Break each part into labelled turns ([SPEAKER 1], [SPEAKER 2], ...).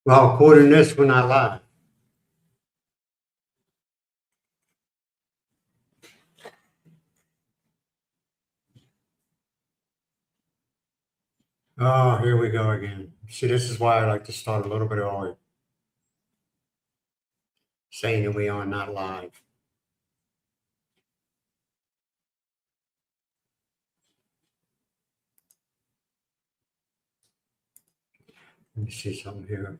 [SPEAKER 1] Well, according to this, we're not live. Oh, here we go again. See, this is why I like to start a little bit early. Saying that we are not live. Let me see something here.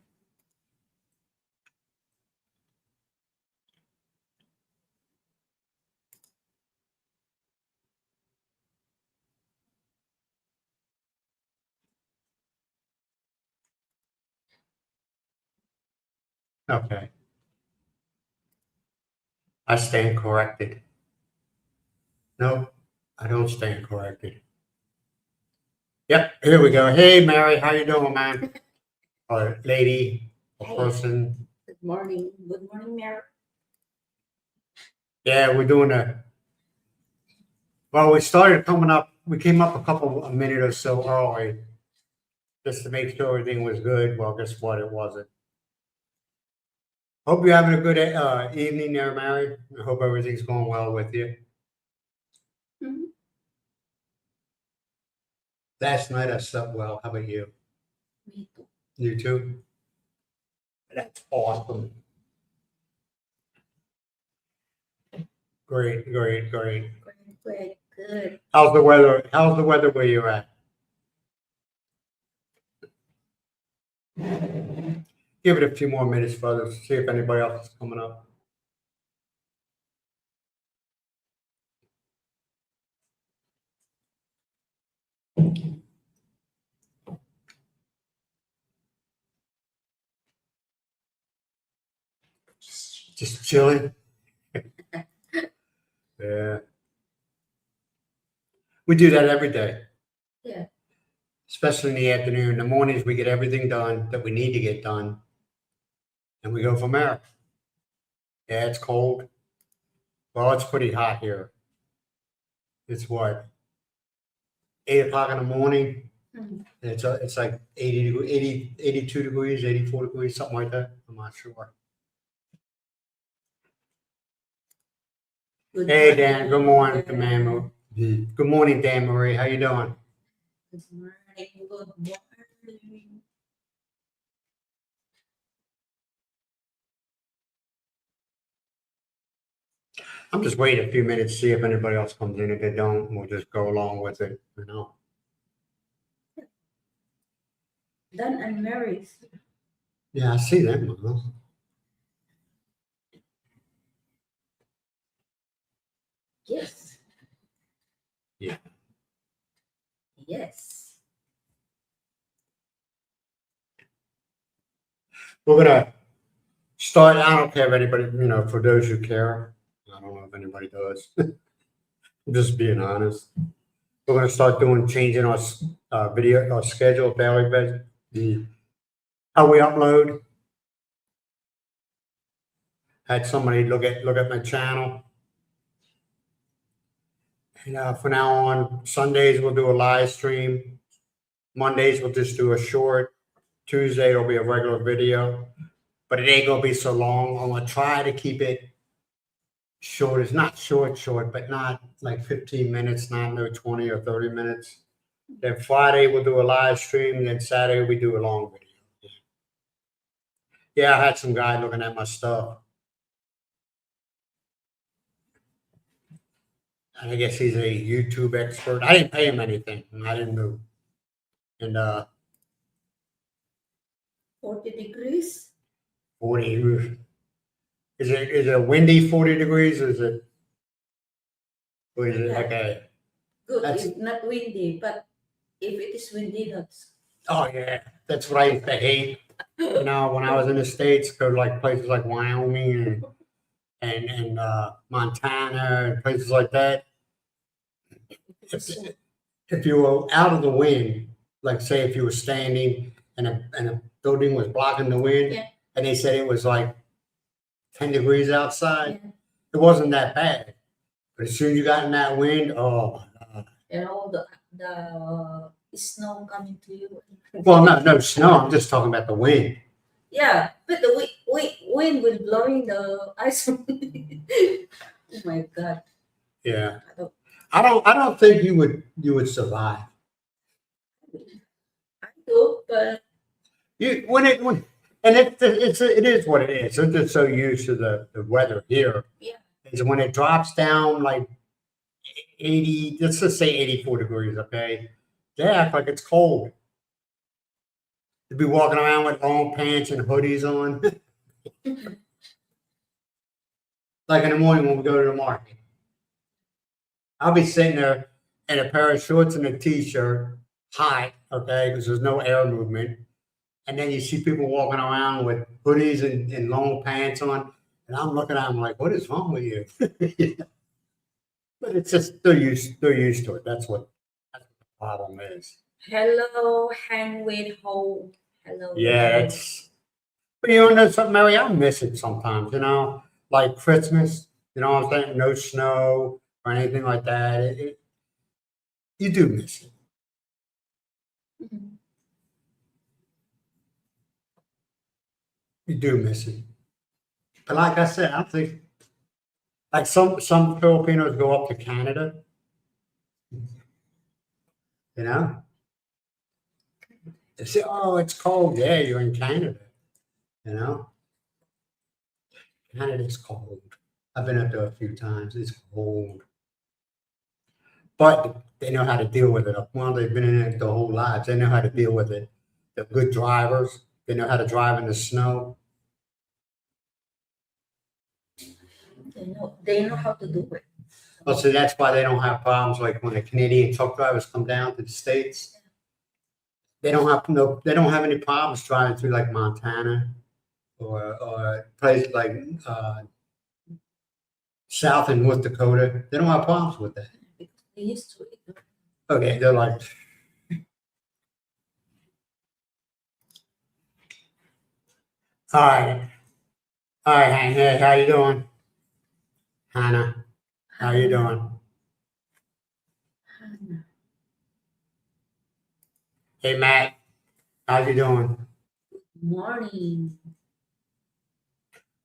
[SPEAKER 1] Okay. I stand corrected. No, I don't stand corrected. Yep, here we go. Hey, Mary, how you doing, man? Or lady, or
[SPEAKER 2] Hey.
[SPEAKER 1] person.
[SPEAKER 2] Good morning. Good morning, Mary.
[SPEAKER 1] Yeah, we're doing well, we started coming up, we came up a minute or so early just to make sure everything was good. Well, guess what? It wasn't. Hope you're having a good evening there, Mary. I hope everything's going well with you.
[SPEAKER 2] Mhm.
[SPEAKER 1] Last night I slept well. How about you?
[SPEAKER 2] Me too.
[SPEAKER 1] You too? That's awesome. Great, great, great.
[SPEAKER 2] Great, good.
[SPEAKER 1] How's the weather? How's the weather where you're at? Give it a few more minutes, brothers. See if anybody else is coming up. Just chilling. Yeah. We do that every day.
[SPEAKER 2] Yeah.
[SPEAKER 1] Especially in the afternoon. In the mornings, we get everything done that we need to get done. And we go from there. Yeah, it's cold. Well, it's pretty hot here. It's what? 8 o'clock in the morning.
[SPEAKER 2] Mhm.
[SPEAKER 1] It's like 82 degrees, 84 degrees, something like that. I'm not sure.
[SPEAKER 2] Good
[SPEAKER 1] Hey,
[SPEAKER 2] morning.
[SPEAKER 1] Dan. Good morning, man. Good morning, Dan Marie. How you doing?
[SPEAKER 2] Good morning. Good morning.
[SPEAKER 1] I'm just waiting a few minutes to see if anybody else comes in. If they don't, we'll just go along with it. You know.
[SPEAKER 2] Dan and Mary.
[SPEAKER 1] Yeah, I see them. Huh?
[SPEAKER 2] Yes.
[SPEAKER 1] Yeah.
[SPEAKER 2] Yes.
[SPEAKER 1] We're gonna start. I don't care if anybody, for those who care. I don't know if anybody does. I'm just being honest. We're gonna start changing our video, our schedule, daily, how we upload. Had somebody look at my channel. And from now on, Sundays we'll do a live stream. Mondays we'll just do a short. Tuesday it'll be a regular video, but it ain't gonna be so long. I'm gonna try to keep it short. It's not short, but not like 15 minutes, not no 20 or 30 minutes. Then Friday we'll do a live stream, and then Saturday we do a long video. Yeah, I had some guy looking at my stuff. And I guess he's a YouTube expert. I didn't pay him anything. I didn't know. And
[SPEAKER 2] 40 degrees.
[SPEAKER 1] 40. Is it windy 40 degrees or is it
[SPEAKER 2] Yeah.
[SPEAKER 1] okay?
[SPEAKER 2] Good.
[SPEAKER 1] That's-
[SPEAKER 2] If not windy, but if it is windy, that's
[SPEAKER 1] Oh yeah, that's what I used to hate. When I was in the States, go to like places like Wyoming and Montana and places like that. If you were out of the wind, like say if you were standing and a building was blocking the wind,
[SPEAKER 2] Yeah.
[SPEAKER 1] and they said it was like 10 degrees outside,
[SPEAKER 2] yeah.
[SPEAKER 1] it wasn't that bad. But as soon as you got in that wind, oh my God.
[SPEAKER 2] And all the snow coming to you.
[SPEAKER 1] Well, no snow. I'm just talking about the wind.
[SPEAKER 2] Yeah, but the wind will blowing the ice. Oh my God.
[SPEAKER 1] Yeah.
[SPEAKER 2] I don't,
[SPEAKER 1] I don't think you would survive.
[SPEAKER 2] I do, but
[SPEAKER 1] You when and it is what it is. They're just so used to the weather here.
[SPEAKER 2] yeah.
[SPEAKER 1] Is when it drops down like 80, let's just say 84 degrees, okay? They act like it's cold. To be walking around with long pants and hoodies on, like in the morning when we go to the market. I'll be sitting there in a pair of shorts and a t-shirt, hot, okay, because there's no air movement. And then you see people walking around with hoodies and long pants on, and I'm looking at them like, "What is wrong with you?" But it's just they're used to it. That's what the problem is.
[SPEAKER 2] Hello, hang with home. Hello.
[SPEAKER 1] Yeah, it's. But you know something, Mary? I miss it sometimes. You know, like Christmas. You know what I'm saying? No snow or anything like that. You do miss it.
[SPEAKER 2] Mhm.
[SPEAKER 1] You do miss it. But like I said, I think like some Filipinos go up to Canada. You know, they say, "Oh, it's cold." Yeah, you're in Canada. You know, Canada's cold. I've been up there a few times. It's cold, but they know how to deal with it. Well, they've been in it their whole lives. They know how to deal with it. They're good drivers. They know how to drive in the snow.
[SPEAKER 2] They know how to do it.
[SPEAKER 1] Well, so that's why they don't have problems like when the Canadian truck drivers come down to the States. They don't have any problems driving through like Montana or places like uh, South and North Dakota. They don't have problems with that.
[SPEAKER 2] Because they used to it.
[SPEAKER 1] Okay, they're like, all right, Hank, hey, how you doing? Hannah, how you doing?
[SPEAKER 2] Hannah.
[SPEAKER 1] Hey, Matt, how you doing?
[SPEAKER 2] Morning.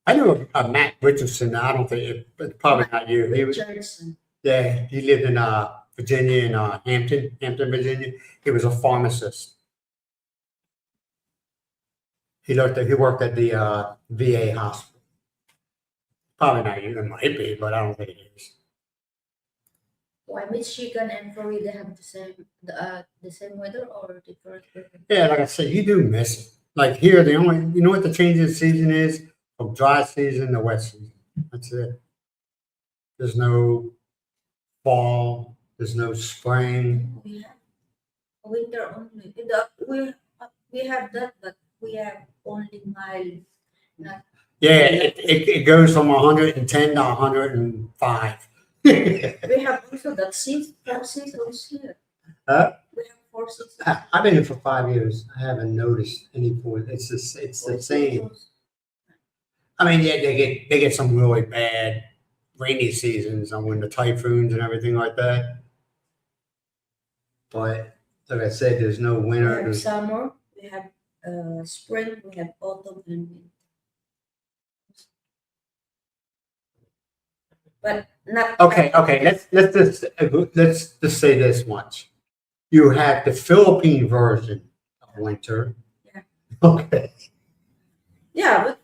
[SPEAKER 1] I knew a Matt Richardson. I don't think it's probably not you.
[SPEAKER 2] Richardson.
[SPEAKER 1] Yeah, he lived in Virginia in Hampton, Virginia. He was a pharmacist. He worked at the VA hospital. Probably not you. It might be, but I don't think it is.
[SPEAKER 2] Why Michigan and Florida have the same weather or different weather?
[SPEAKER 1] Yeah, like I said, you do miss it. Like here, the only you know what the change in season is from dry season to wet season. That's it. There's no fall. There's no spring.
[SPEAKER 2] We have winter only. We have that, but we have only mild. Not
[SPEAKER 1] Yeah, it goes from 110 to 105.
[SPEAKER 2] we have also that 4 seasons here.
[SPEAKER 1] Huh?
[SPEAKER 2] We have 4 seasons.
[SPEAKER 1] I've been here for 5 years. I haven't noticed any point. It's the same. I mean, yeah, they get some really bad rainy seasons and when the typhoons and everything like that. But like I said, there's no
[SPEAKER 2] We
[SPEAKER 1] winter.
[SPEAKER 2] have
[SPEAKER 1] There's,
[SPEAKER 2] summer. We have spring. We have autumn and winter. But not
[SPEAKER 1] okay. Let's just say this much. You have the Philippine version of winter.
[SPEAKER 2] Yeah.
[SPEAKER 1] Okay.
[SPEAKER 2] Yeah,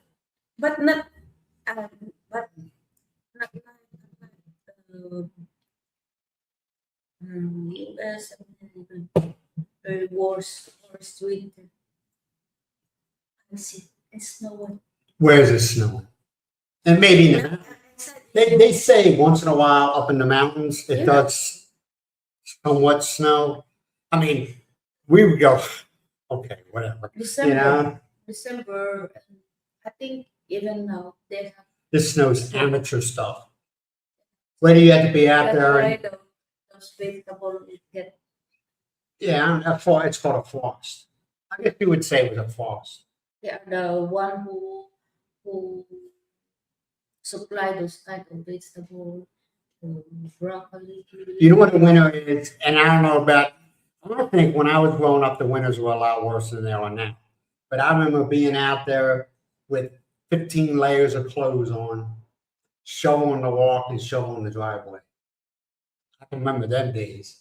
[SPEAKER 2] but not uh, but not like US very worst winter. I see it's snowing.
[SPEAKER 1] Where's it snowing? And maybe in the mountains. They say once in a while up in the mountains it
[SPEAKER 2] Yeah.
[SPEAKER 1] does somewhat snow. I mean, we would go, okay, whatever.
[SPEAKER 2] December,
[SPEAKER 1] You know,
[SPEAKER 2] December. I think even now they have.
[SPEAKER 1] this snow's amateur stuff. Whether you have to be out
[SPEAKER 2] That's
[SPEAKER 1] there,
[SPEAKER 2] why
[SPEAKER 1] and,
[SPEAKER 2] those vegetables get.
[SPEAKER 1] yeah, it's called a frost. I guess you would say it was a frost.
[SPEAKER 2] They are the one who supply those type of vegetable, broccoli.
[SPEAKER 1] You know what the winter is, and I don't know about. I think when I was growing up, the winters were a lot worse than they are now. But I remember being out there with 15 layers of clothes on, shoveling the walk and shoveling the driveway. I can remember them days.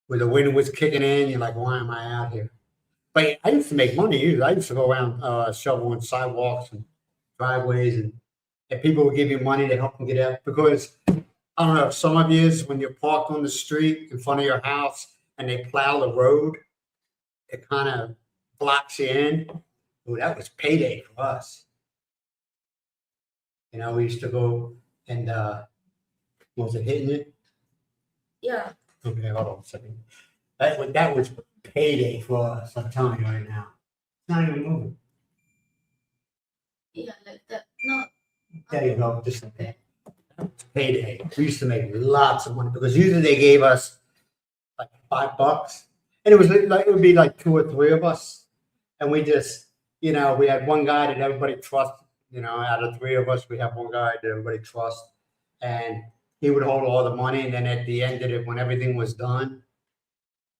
[SPEAKER 1] Where the wind was kicking in, you're like, why am I out here? But I used to make money either. I used to go around shoveling sidewalks and driveways, and people would give you money to help them get out. Because I don't know, some of you, when you're parked on the street in front of your house and they plow the road, it kind of blocks you in. Ooh, that was payday for us. You know, we used to go and, was it hitting it?
[SPEAKER 2] Yeah.
[SPEAKER 1] Okay, hold on a second. That was payday for us, I'm telling you right now. It's not even moving.
[SPEAKER 2] Yeah, like that. No.
[SPEAKER 1] There you go, just like
[SPEAKER 2] Okay.
[SPEAKER 1] that. Payday. We used to make lots of money because usually they gave us like $5. And it was like, it would be like 2 or 3 of us. And we just, you know, we had one guy that everybody trusted. You know, out of 3 of us, we have one guy that everybody trusts. And he would hold all the money. And then at the end of it, when everything was done,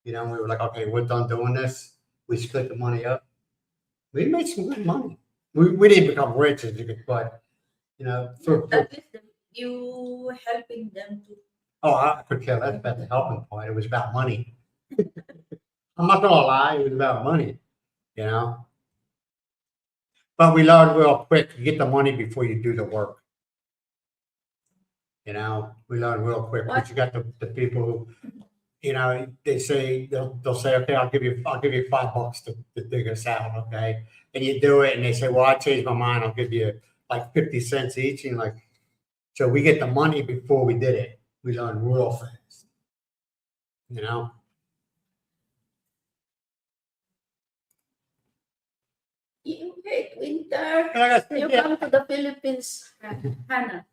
[SPEAKER 1] you know, we were like, okay, we're done doing this. We split the money up. We made some good money. We didn't become rich, as you could, but, you know,
[SPEAKER 2] At least you helping them to.
[SPEAKER 1] oh, I could care less about the helping part. It was about money. I'm not gonna lie, it was about money, you know. But we learned real quick, you get the money before you do the work. You know, we learned real quick, but you got the people who, you know, they say, they'll say, okay, I'll give you $5 to dig us out, okay? And you do it, and they say, well, I changed my mind, I'll give you like 50 cents each, and like, so we get the money before we did it. We learned real fast, you know?
[SPEAKER 2] You hate winter.
[SPEAKER 1] And like I said,
[SPEAKER 2] You
[SPEAKER 1] yeah,
[SPEAKER 2] come to the Philippines, Hannah.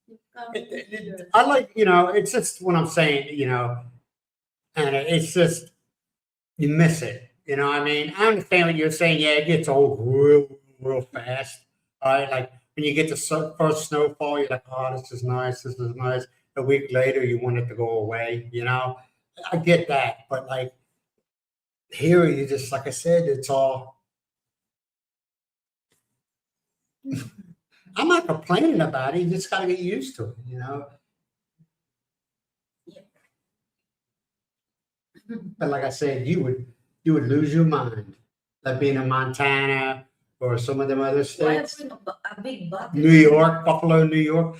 [SPEAKER 2] You come here.
[SPEAKER 1] I like, you know, it's just what I'm saying, you know, and it's just, you miss it. You know what I mean? I understand what you're saying. Yeah, it gets old real fast. All right. Like when you get the first snowfall, you're like, oh, this is nice. This is nice. A week later, you want it to go away. You know, I get that. But like here, you just, like I said, it's all. I'm not complaining about it. You just got to get used to it, you know?
[SPEAKER 2] Yeah.
[SPEAKER 1] But like I said, you would lose your mind. Like being in Montana or some of them other
[SPEAKER 2] Why
[SPEAKER 1] states.
[SPEAKER 2] bring a big bucket?
[SPEAKER 1] New York, Buffalo, New York.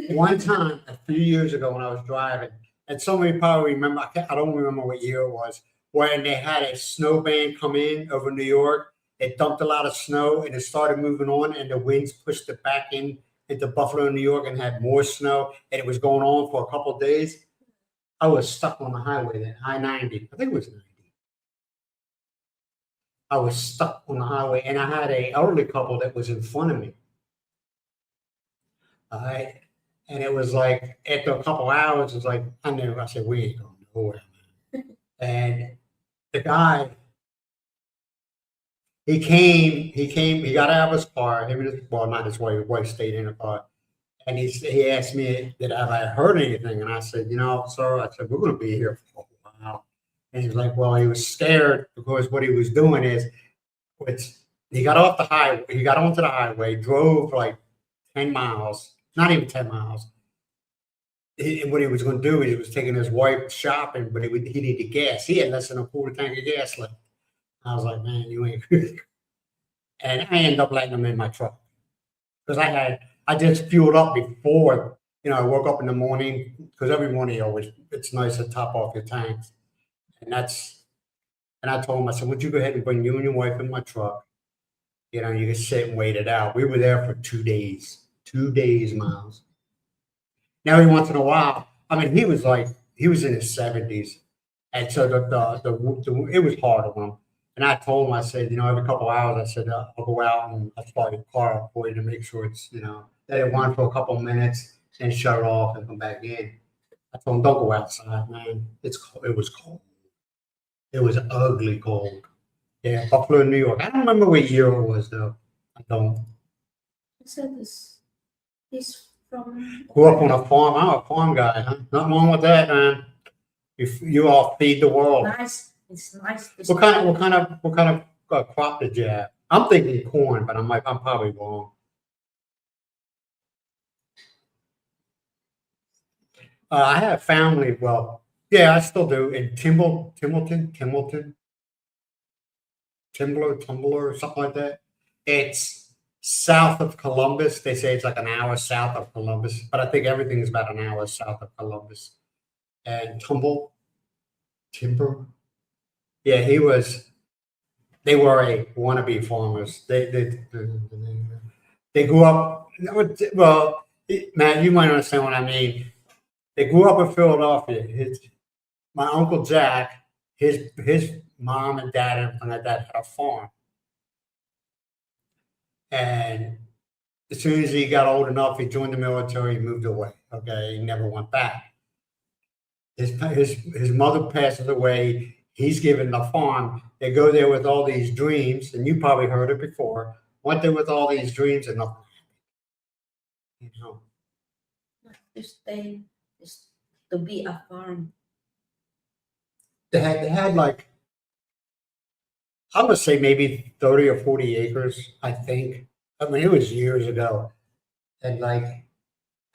[SPEAKER 1] One time, a few years ago when I was driving, and some of you probably remember, I don't remember what year it was, when they had a snow band come in over New York. It dumped a lot of snow and it started moving on, and the winds pushed it back into Buffalo, New York, and had more snow. And it was going on for a couple of days. I was stuck on the highway then, I-90. I think it was 90. I was stuck on the highway, and I had a elderly couple that was in front of me. All right. And it was like, after a couple hours, it's like, I said, we ain't going nowhere, man. And the guy, he got out of his car, him and his, well, not his wife stayed in the car. And he asked me, have I heard anything? And I said, you know, sir, I said, we're going to be here for a while. And he's like, well, he was scared because what he was doing is, he got off the highway, he got onto the highway, drove like 10 miles, not even 10 miles. And what he was going to do is he was taking his wife shopping, but he needed gas. He had less than a quarter tank of gas left. I was like, man, you ain't good. And I ended up letting him in my truck because I just fueled up before, you know, I woke up in the morning because every morning it's nice to top off your tanks. And I told him, I said, would you go ahead and bring you and your wife in my truck? You know, you can sit and wait it out. We were there for 2 days. 2 days, Myles. Now, every once in a while, I mean, he was in his 70s. And so it was hard on him. And I told him, I said, you know, every couple of hours, I said, I'll go out and I'll start your car up for you to make sure it's, you know, let it run for a couple of minutes and shut it off and come back in. I told him, don't go outside, man. It was cold. It was ugly cold. Yeah, Buffalo, New York. I don't remember what year it was, though. I don't.
[SPEAKER 2] I said this from.
[SPEAKER 1] Grew up on a farm. I'm a farm guy, huh? Nothing wrong with that, man. You all feed the world.
[SPEAKER 2] Nice. It's nice to
[SPEAKER 1] What kind of crop did you have? I'm thinking corn, but I'm probably wrong. I have family. Well, yeah, I still do in Timbler, something like that. It's south of Columbus. They say it's like an hour south of Columbus, but I think everything is about an hour south of Columbus. And Timber. Yeah, they were a wannabe farmers. They grew up, well, man, you might understand what I mean. They grew up in Philadelphia. My uncle Jack, his mom and dad and everything like that had a farm. And as soon as he got old enough, he joined the military, he moved away. Okay, he never went back. His mother passes away. He's given the farm. They go there with all these dreams, and you probably heard it before. Went there with all these dreams and nothing. You know,
[SPEAKER 2] to stay, is to be a farm.
[SPEAKER 1] they had like I'm gonna say maybe 30 or 40 acres. I think. I mean, it was years ago, and like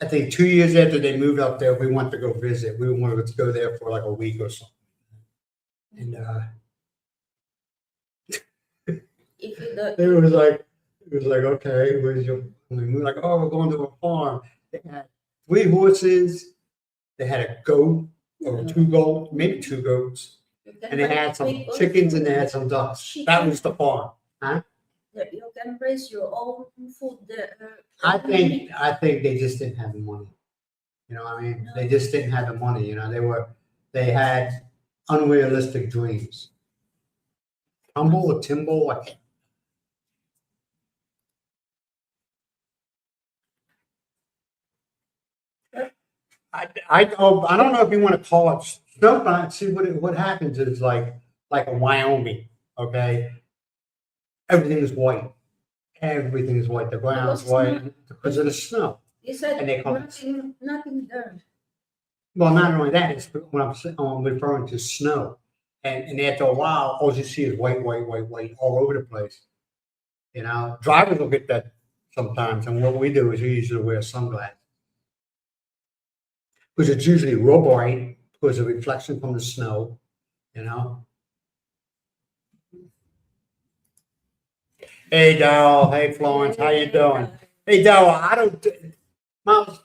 [SPEAKER 1] I think 2 years after they moved up there, we went to go visit. We wanted to go there for like a week or something, and
[SPEAKER 2] If you don't,
[SPEAKER 1] it was like, okay, where's your? We were like, oh, we're going to a farm. They had 3 horses. They had a goat or two goats, maybe two goats,
[SPEAKER 2] you can
[SPEAKER 1] and they
[SPEAKER 2] raise
[SPEAKER 1] had some
[SPEAKER 2] people
[SPEAKER 1] chickens and
[SPEAKER 2] food.
[SPEAKER 1] they had some ducks. That was the farm. Huh?
[SPEAKER 2] That you can raise your own food there.
[SPEAKER 1] I think they just didn't have the money. You know what I mean? They just didn't have the money. You know, they had unrealistic dreams. Tumble or Timble, I can't. I don't know if you want to call it snow. See what happens is like in Wyoming, okay? Everything is white. Everything is white. The ground's
[SPEAKER 2] Because
[SPEAKER 1] white because of the snow.
[SPEAKER 2] You said
[SPEAKER 1] And they call it.
[SPEAKER 2] nothing there.
[SPEAKER 1] Well, not only that, it's when I'm referring to snow. And after a while, all you see is white, white, white, white all over the place. You know, drivers will get that sometimes. And what we do is we usually wear sunglasses. Because it's usually real bright because of reflection from the snow, you know. Hey, Darryl. Hey, Florence. How you doing? Hey, Darryl, Miles,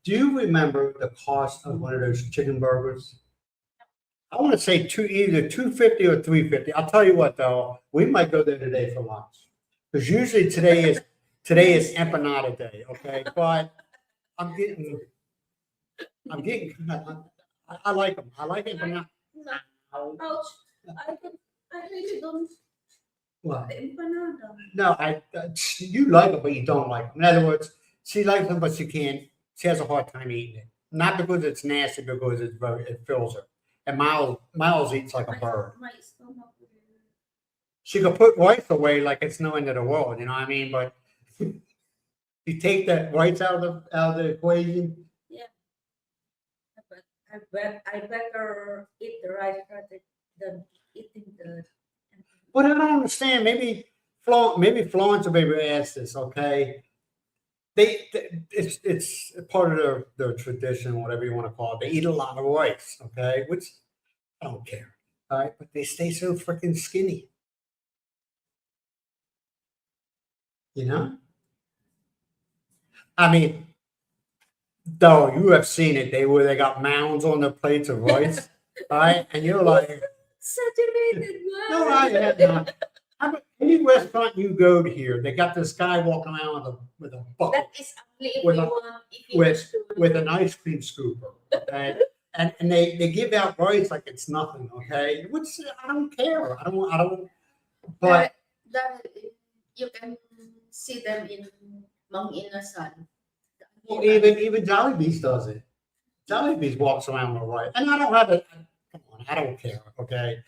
[SPEAKER 1] do you remember the cost of one of those chicken burgers? I want to say either 250 or 350. I'll tell you what, though, we might go there today for lunch. Because usually today is empanada day, okay? But I'm getting I like them. I like empanada.
[SPEAKER 2] Ouch. I really don't
[SPEAKER 1] What?
[SPEAKER 2] empanada.
[SPEAKER 1] No, you like them, but you don't like them. In other words, she likes them, but she can't. She has a hard time eating it. Not because it's nasty, because it fills her. And Miles eats like a bird.
[SPEAKER 2] My stomach.
[SPEAKER 1] She could put rice away like it's no end of the world. You know what I mean? But you take that rice out of the equation.
[SPEAKER 2] Yeah. But I better eat the rice rather than eating the.
[SPEAKER 1] But I don't understand. Maybe Florence will be able to ask this. Okay, it's part of their tradition, whatever you want to call it. They eat a lot of rice. Okay, which I don't care. All right, but they stay so freaking skinny. You know. I mean, though you have seen it. They got mounds on their plates of rice. All right, and you're like,
[SPEAKER 2] Saturated.
[SPEAKER 1] no, I have not. Any restaurant you go to here, they got this guy walking around with a bucket
[SPEAKER 2] That is only if
[SPEAKER 1] With
[SPEAKER 2] you
[SPEAKER 1] a-
[SPEAKER 2] want. If you
[SPEAKER 1] with
[SPEAKER 2] wish to.
[SPEAKER 1] with an ice cream scooper, okay? And they give out rice like it's nothing, okay? Which I don't care. I don't. But
[SPEAKER 2] That you can see them in Mang Inasal.
[SPEAKER 1] well, even Jollibee's does it. Jollibee's walks around with rice, and I don't have it. Come on, I don't care, okay?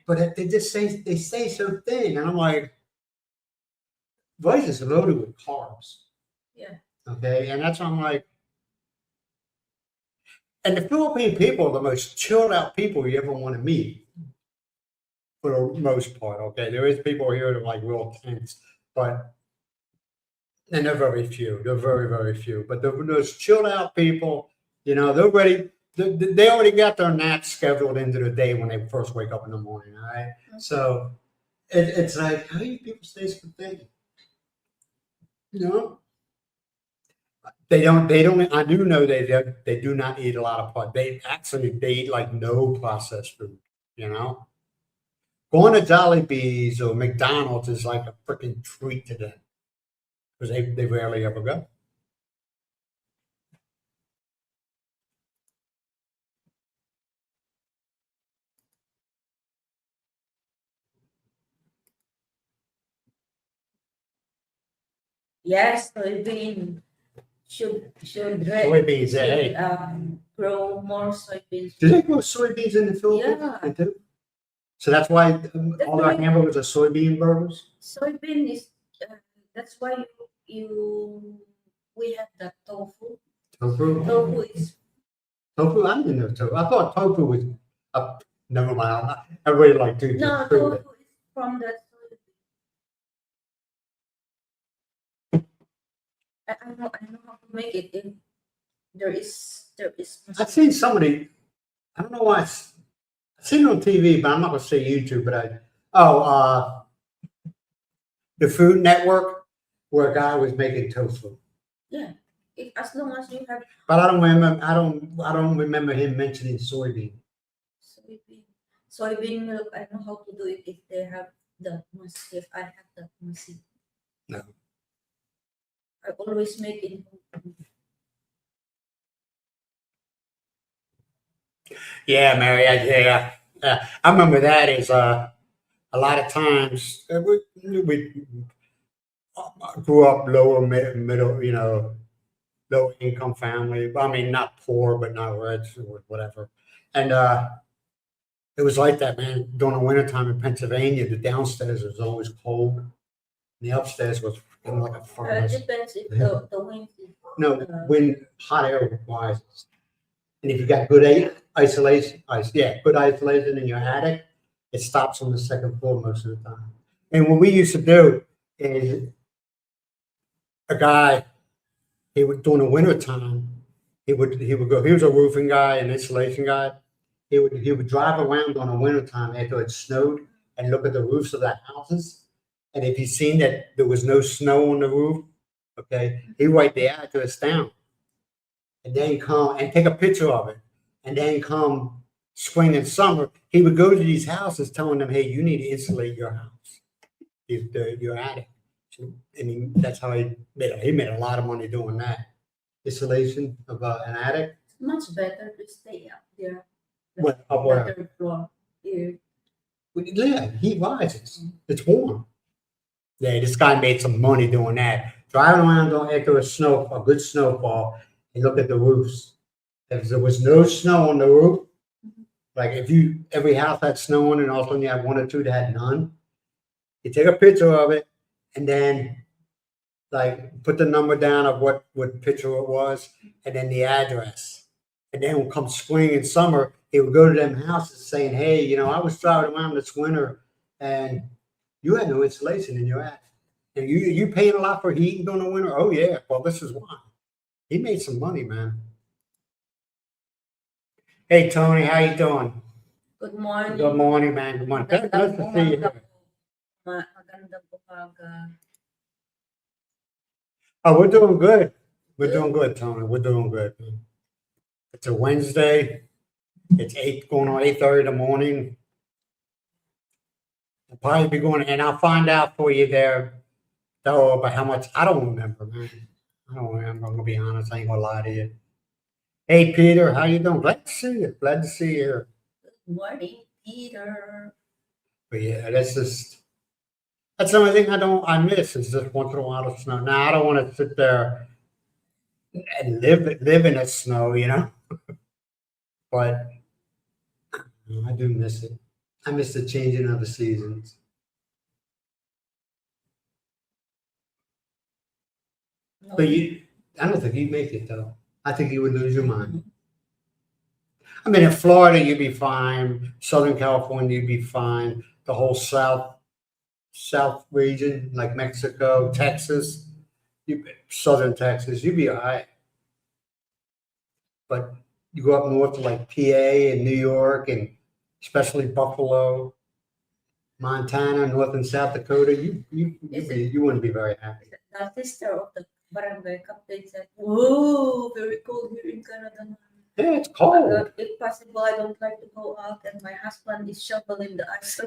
[SPEAKER 1] But they just stay so thin, and I'm like, rice is loaded with carbs.
[SPEAKER 2] Yeah.
[SPEAKER 1] Okay, and that's why I'm like, And the Philippine people are the most chilled out people you ever want to meet, for the most part. Okay, there is people here that are like real tense, but and they're very few. They're very, very few. But the those chilled out people, they're ready. They already got their naps scheduled into the day when they first wake up in the morning. All right, so it's like, how do you people stay so thin? You know, they don't. They don't. I do know they do not eat a lot of they eat like no processed food. You know, going to Jollibee's or McDonald's is like a freaking treat to them because they rarely ever go.
[SPEAKER 2] Yes, soybean should
[SPEAKER 1] Soybeans, hey.
[SPEAKER 2] grow more soybeans.
[SPEAKER 1] Do they grow soybeans in the Philippines?
[SPEAKER 2] Yeah.
[SPEAKER 1] They do? So that's why all their hamburgers are soybean burgers?
[SPEAKER 2] Soybean is that's why we have the tofu.
[SPEAKER 1] Tofu?
[SPEAKER 2] Tofu is
[SPEAKER 1] Tofu? I didn't know tofu. I thought tofu was never mind. Everybody like to
[SPEAKER 2] no
[SPEAKER 1] prove
[SPEAKER 2] tofu
[SPEAKER 1] it.
[SPEAKER 2] is from the soybean. I know how to make it. If there is.
[SPEAKER 1] I've seen somebody, I don't know why I've seen it on TV, but I'm not gonna say YouTube, but the Food Network where a guy was making tofu.
[SPEAKER 2] Yeah, as long as you have
[SPEAKER 1] But I don't remember him mentioning soybean.
[SPEAKER 2] soybean, soybean milk. I know how to do it if they have that must. If I have that must.
[SPEAKER 1] No.
[SPEAKER 2] I always make it.
[SPEAKER 1] Yeah, Mary. I remember that is a lot of times we grew up lower middle, low income family. I mean, not poor, but not rich or whatever. And it was like that, man. During the wintertime in Pennsylvania, the downstairs was always cold, and the upstairs was kind of like a furnace.
[SPEAKER 2] Depends if the wind is.
[SPEAKER 1] No, when hot air rises. And if you got good good isolation in your attic, it stops on the second floor most of the time. And what we used to do is a guy, he would during the winter time, he would go. He was a roofing guy, an insulation guy. He would drive around on the winter time after it snowed and look at the roofs of the houses. And if he seen that there was no snow on the roof, okay, he write the address down and then come and take a picture of it. And then come spring and summer, he would go to these houses telling them, hey, you need to insulate your house, your attic. And that's how he made a lot of money doing that. Insulation of an attic.
[SPEAKER 2] It's much better to stay up there.
[SPEAKER 1] What, up where?
[SPEAKER 2] Third floor. Yeah.
[SPEAKER 1] Yeah, heat rises. It's warm. Yeah, this guy made some money doing that. Driving around after a good snowfall, and look at the roofs. If there was no snow on the roof, like if every house had snow on it, and all of a sudden you had one or two that had none, you take a picture of it and then like put the number down of what picture it was and then the address. And then when come spring and summer, he would go to them houses saying, hey, I was driving around this winter and you had no insulation in your attic. And you paying a lot for heating during the winter? Oh yeah, well this is why. He made some money, man. Hey Tony, how you doing?
[SPEAKER 2] Good morning.
[SPEAKER 1] Good morning, man. Good morning. Nice to see you here.
[SPEAKER 2] Magandang umaga.
[SPEAKER 1] Oh, we're doing good. We're doing good, Tony. We're doing good. It's a Wednesday. It's going on 8:30 in the morning. I'll probably be going, and I'll find out for you there, though, about how much. I don't remember, man. I don't remember. I'm gonna be honest. I ain't gonna lie to you. Hey, Peter, how you doing? Glad to see you. Glad to see you here.
[SPEAKER 2] Good morning, Peter.
[SPEAKER 1] But yeah, that's the only thing I miss is just once in a while the snow. Now I don't want to sit there and live in the snow, but I do miss it. I miss the changing of the seasons.
[SPEAKER 2] No,
[SPEAKER 1] But I don't think you'd make it though. I think you would lose your mind. I mean, in Florida, you'd be fine. Southern California, you'd be fine. The whole South region, like Mexico, Texas, Southern Texas, you'd be all right. But you go up north to like PA and New York, and especially Buffalo, Montana, North and South Dakota, you wouldn't be very happy.
[SPEAKER 2] The sister of the barangay captain said, "Whoa, very cold here in Canada.
[SPEAKER 1] Yeah, it's cold.
[SPEAKER 2] If possible, I don't like to go out, and my husband is shoveling the ice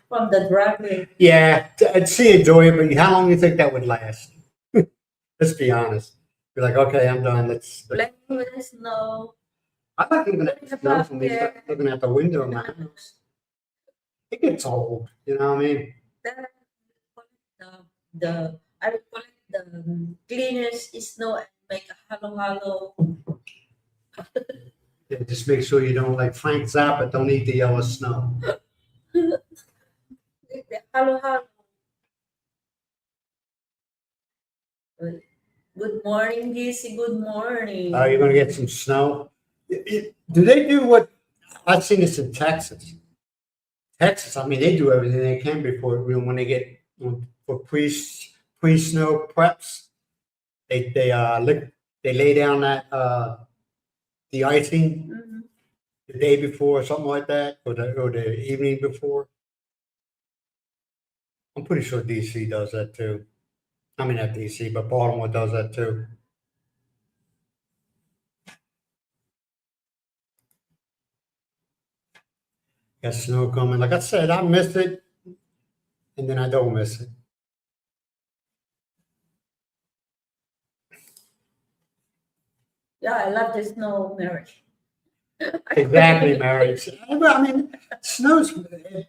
[SPEAKER 2] from the driveway."
[SPEAKER 1] Yeah, I'd see enjoy it, but how long do you think that would last? Let's be honest. Be like, okay, I'm done.
[SPEAKER 2] Playing with the snow.
[SPEAKER 1] I like looking at the snow from looking out the window of my house. It gets old, you know what I mean?
[SPEAKER 2] Then I will collect the cleaners snow and make a halo.
[SPEAKER 1] Yeah, just make sure you don't like Frank Zappa. Don't eat the yellow snow.
[SPEAKER 2] The halo. Good morning, DC. Good morning.
[SPEAKER 1] You're gonna get some snow. Do they do what I've seen this in Texas? Texas, I mean, they do everything they can before when they get for pre-snow preps. They lay down that the icing
[SPEAKER 2] Mhm.
[SPEAKER 1] the day before or something like that, or the evening before. I'm pretty sure DC does that too. I mean, not DC, but Baltimore does that too. Got snow coming. Like I said, I miss it, and then I don't miss it.
[SPEAKER 2] Yeah, I love the snow, Mary.
[SPEAKER 1] Exactly, Mary. I mean, snow's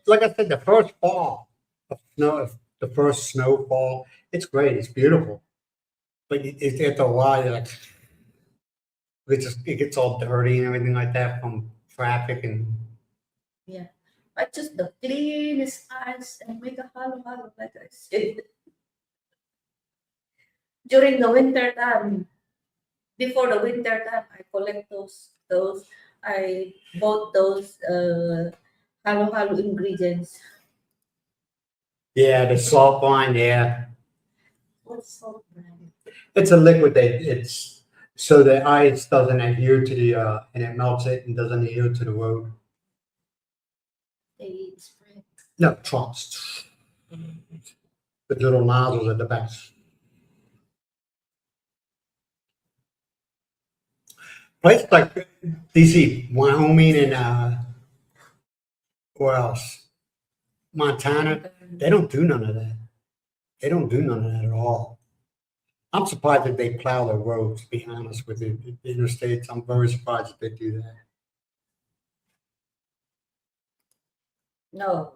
[SPEAKER 1] like I said, the first fall of snow, the first snowfall. It's great. It's beautiful, but after a while, you're like, it gets all dirty and everything like that from traffic and.
[SPEAKER 2] Yeah, I just the cleanest ice and make a halo like I said. During the winter time, before the winter time, I collect those. I bought those halo ingredients.
[SPEAKER 1] Yeah, the salt wine. Yeah,
[SPEAKER 2] What's salt brand?
[SPEAKER 1] it's a liquid that it's so the ice doesn't adhere to the and it melts it and doesn't adhere to the road.
[SPEAKER 2] They spread.
[SPEAKER 1] No, trumps with little nozzles at the back. Places like DC, Wyoming, and where else? Montana. They don't do none of that. They don't do none of that at all. I'm surprised that they plow the roads, to be honest with you. The interstates, I'm very surprised that they do that.
[SPEAKER 2] No,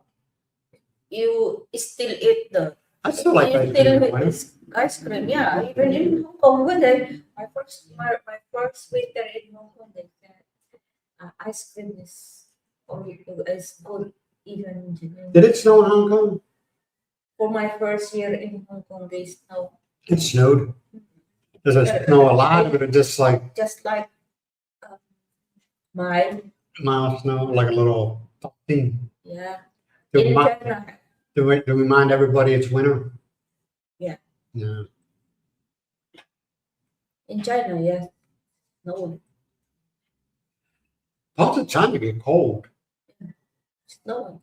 [SPEAKER 2] you still eat the.
[SPEAKER 1] I still like
[SPEAKER 2] You
[SPEAKER 1] ice
[SPEAKER 2] still
[SPEAKER 1] cream.
[SPEAKER 2] eat
[SPEAKER 1] Why not?
[SPEAKER 2] ice cream. Yeah, even in Hong Kong, when my first winter in Hong Kong, they said ice cream is good even in Japan.
[SPEAKER 1] Did it snow in Hong Kong?
[SPEAKER 2] For my first year in Hong Kong, they snow.
[SPEAKER 1] It snowed. Does it snow a lot, or just like
[SPEAKER 2] Just like mine.
[SPEAKER 1] mild snow, like a little thing?
[SPEAKER 2] Yeah.
[SPEAKER 1] To
[SPEAKER 2] In
[SPEAKER 1] remind,
[SPEAKER 2] China,
[SPEAKER 1] to remind everybody it's winter?
[SPEAKER 2] Yeah.
[SPEAKER 1] Yeah.
[SPEAKER 2] in China, yes. No,
[SPEAKER 1] Parts of China get cold.
[SPEAKER 2] snow.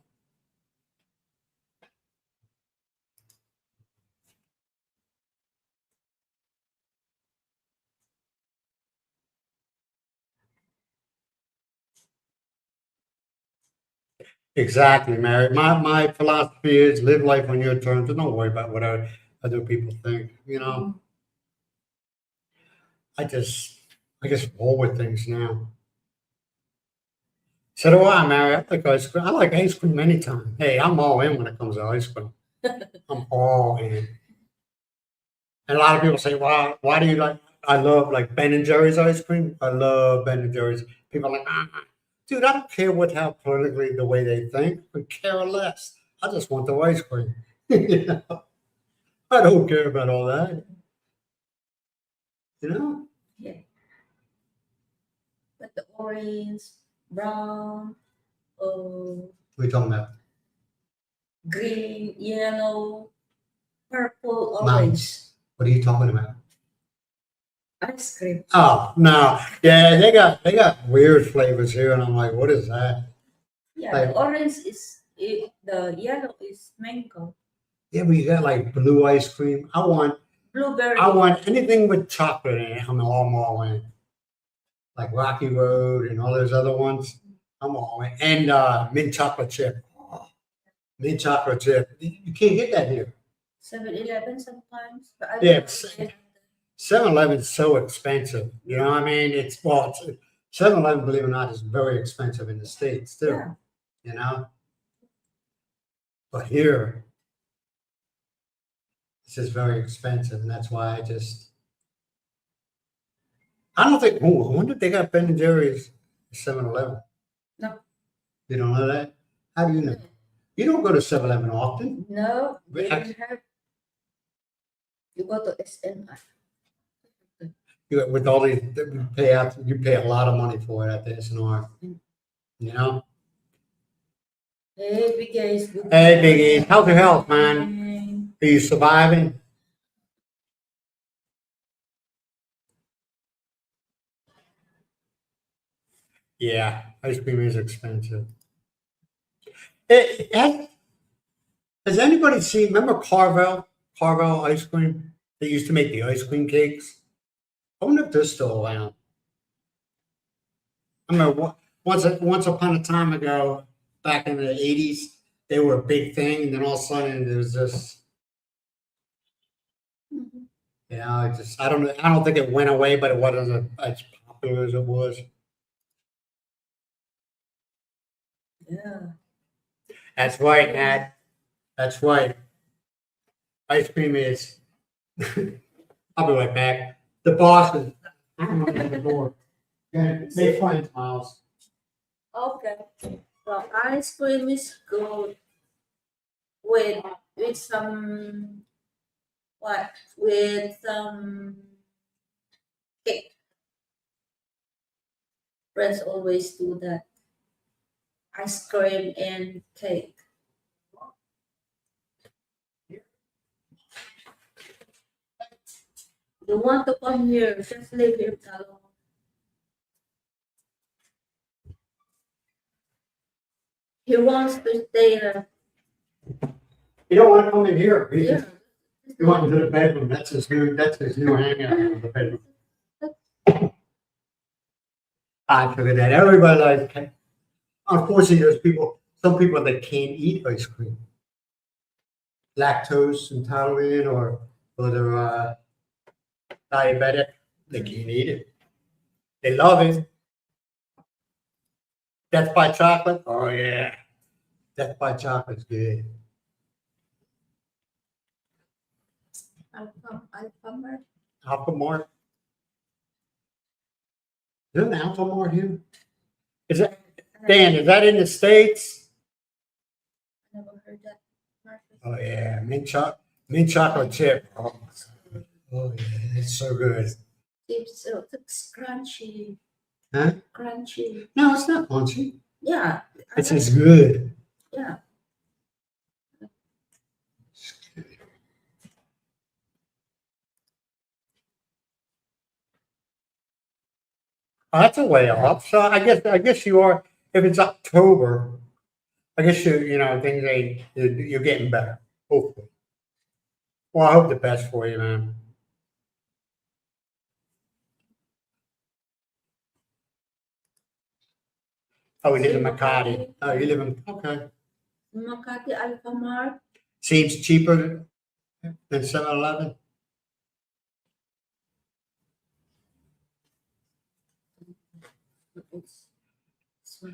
[SPEAKER 1] Exactly, Mary. My philosophy is live life on your terms and don't worry about what other people think. You know, I just roll with things now. So do I, Mary. I like ice cream. I like ice cream anytime. Hey, I'm all in when it comes to ice cream. I'm all in. And a lot of people say, "Wow, why do you like?" I love like Ben and Jerry's ice cream. I love Ben and Jerry's. People are like, dude, I don't care how politically the way they think. I care less. I just want the ice cream. You know? I don't care about all that. You know?
[SPEAKER 2] Yeah. But the orange, brown,
[SPEAKER 1] What are you talking about?
[SPEAKER 2] green, yellow, purple,
[SPEAKER 1] Mom.
[SPEAKER 2] orange.
[SPEAKER 1] What are you talking about?
[SPEAKER 2] Ice cream.
[SPEAKER 1] Oh no, yeah, they got weird flavors here, and I'm like, what is that?
[SPEAKER 2] Yeah,
[SPEAKER 1] Like-
[SPEAKER 2] the orange is it, the yellow is mango.
[SPEAKER 1] Yeah, but you got like blue ice cream. I want
[SPEAKER 2] Blueberry.
[SPEAKER 1] anything with chocolate in it. I'm all in. Like Rocky Road and all those other ones. I'm all in. And mint chocolate chip. Oh, mint chocolate chip. You can't get that here.
[SPEAKER 2] 7-Eleven sometimes. But I
[SPEAKER 1] Yeah,
[SPEAKER 2] don't
[SPEAKER 1] it's-
[SPEAKER 2] get
[SPEAKER 1] 7-Eleven's so expensive. You know what I mean? It's 7-Eleven, believe it or not, is very expensive in the States too.
[SPEAKER 2] Yeah.
[SPEAKER 1] You know? But here, it's just very expensive, and that's why I don't think, oh, I wonder if they got Ben and Jerry's 7-Eleven.
[SPEAKER 2] No.
[SPEAKER 1] You don't know that? How do you know? You don't go to 7-Eleven often.
[SPEAKER 2] No, they
[SPEAKER 1] But
[SPEAKER 2] don't have. You go to SNI.
[SPEAKER 1] With all these, you pay a lot of money for it at the SNR. You know?
[SPEAKER 2] Hey, Big Ace. Good
[SPEAKER 1] Hey, Big E, how's your health, man?
[SPEAKER 2] morning.
[SPEAKER 1] Are you surviving? Yeah, ice cream is expensive. Has anybody seen, remember Carvel ice cream? They used to make the ice cream cakes. I wonder if they're still around. I remember once upon a time ago, back in the 80s, they were a big thing, and then all of a sudden there was this,
[SPEAKER 2] Mhm.
[SPEAKER 1] I don't know, I don't think it went away, but it wasn't as popular as it was.
[SPEAKER 2] Yeah.
[SPEAKER 1] That's right, Nat. That's right. Ice cream is. I'll be right back. The boss is. I'm on the door. Yeah, make friends, Miles.
[SPEAKER 2] Okay. Well, ice cream is good with some what with some cake. Friends always do that. Ice cream and cake. You want to come here? Just leave him alone. He wants to stay there.
[SPEAKER 1] You don't want to come in here.
[SPEAKER 2] Yeah.
[SPEAKER 1] You want into the bedroom. That's his new hangout in the bedroom. I figured that everybody likes. Unfortunately, some people that can't eat ice cream. Lactose intolerant or they're diabetic, they can't eat it. They love it. Death by chocolate. Oh yeah, Death by chocolate's good.
[SPEAKER 2] Alphamart.
[SPEAKER 1] Alphamart. Is there an Alphamart here? Is that Dan? Is that in the States?
[SPEAKER 2] I never heard that.
[SPEAKER 1] Oh yeah, mint chocolate chip. Oh, oh yeah, it's so good.
[SPEAKER 2] It's crunchy.
[SPEAKER 1] Huh?
[SPEAKER 2] Crunchy.
[SPEAKER 1] No, it's not crunchy.
[SPEAKER 2] Yeah.
[SPEAKER 1] It's as good.
[SPEAKER 2] Yeah.
[SPEAKER 1] Oh, that's a way off. So I guess you are. If it's October, I guess things you're getting better. Hopefully. Well, I hope the best for you, man. Oh, we live in Makati. Oh, you live in okay.
[SPEAKER 2] Makati Alphamart.
[SPEAKER 1] Seems cheaper than 7-Eleven.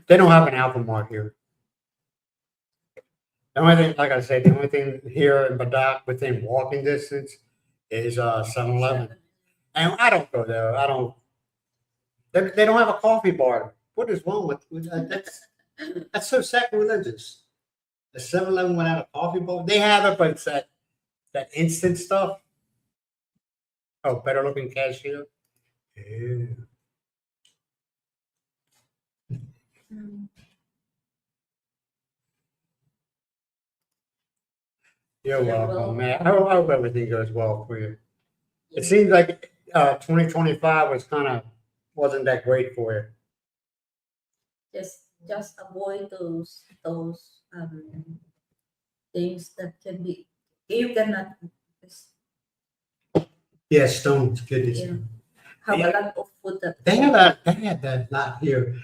[SPEAKER 1] They don't have an Alphamart here. The only thing, like I said, the only thing here in Badoc within walking distance is 7-Eleven. And I don't go there. I don't. They don't have a coffee bar. What is wrong with that's so sacrilegious. The 7-Eleven without a coffee bar. They have it, but it's that instant stuff. Oh, better looking cashier. Ew.
[SPEAKER 2] Mm.
[SPEAKER 1] You're
[SPEAKER 2] You're
[SPEAKER 1] welcome,
[SPEAKER 2] welcome.
[SPEAKER 1] man. I hope everything goes well for you.
[SPEAKER 2] Yeah.
[SPEAKER 1] It seems like 2025 wasn't that great for you.
[SPEAKER 2] Just avoid those things that can be you cannot
[SPEAKER 1] Yeah, stones, kidney
[SPEAKER 2] Yeah.
[SPEAKER 1] stone.
[SPEAKER 2] have
[SPEAKER 1] Yeah.
[SPEAKER 2] a lot of food that
[SPEAKER 1] They had that not here.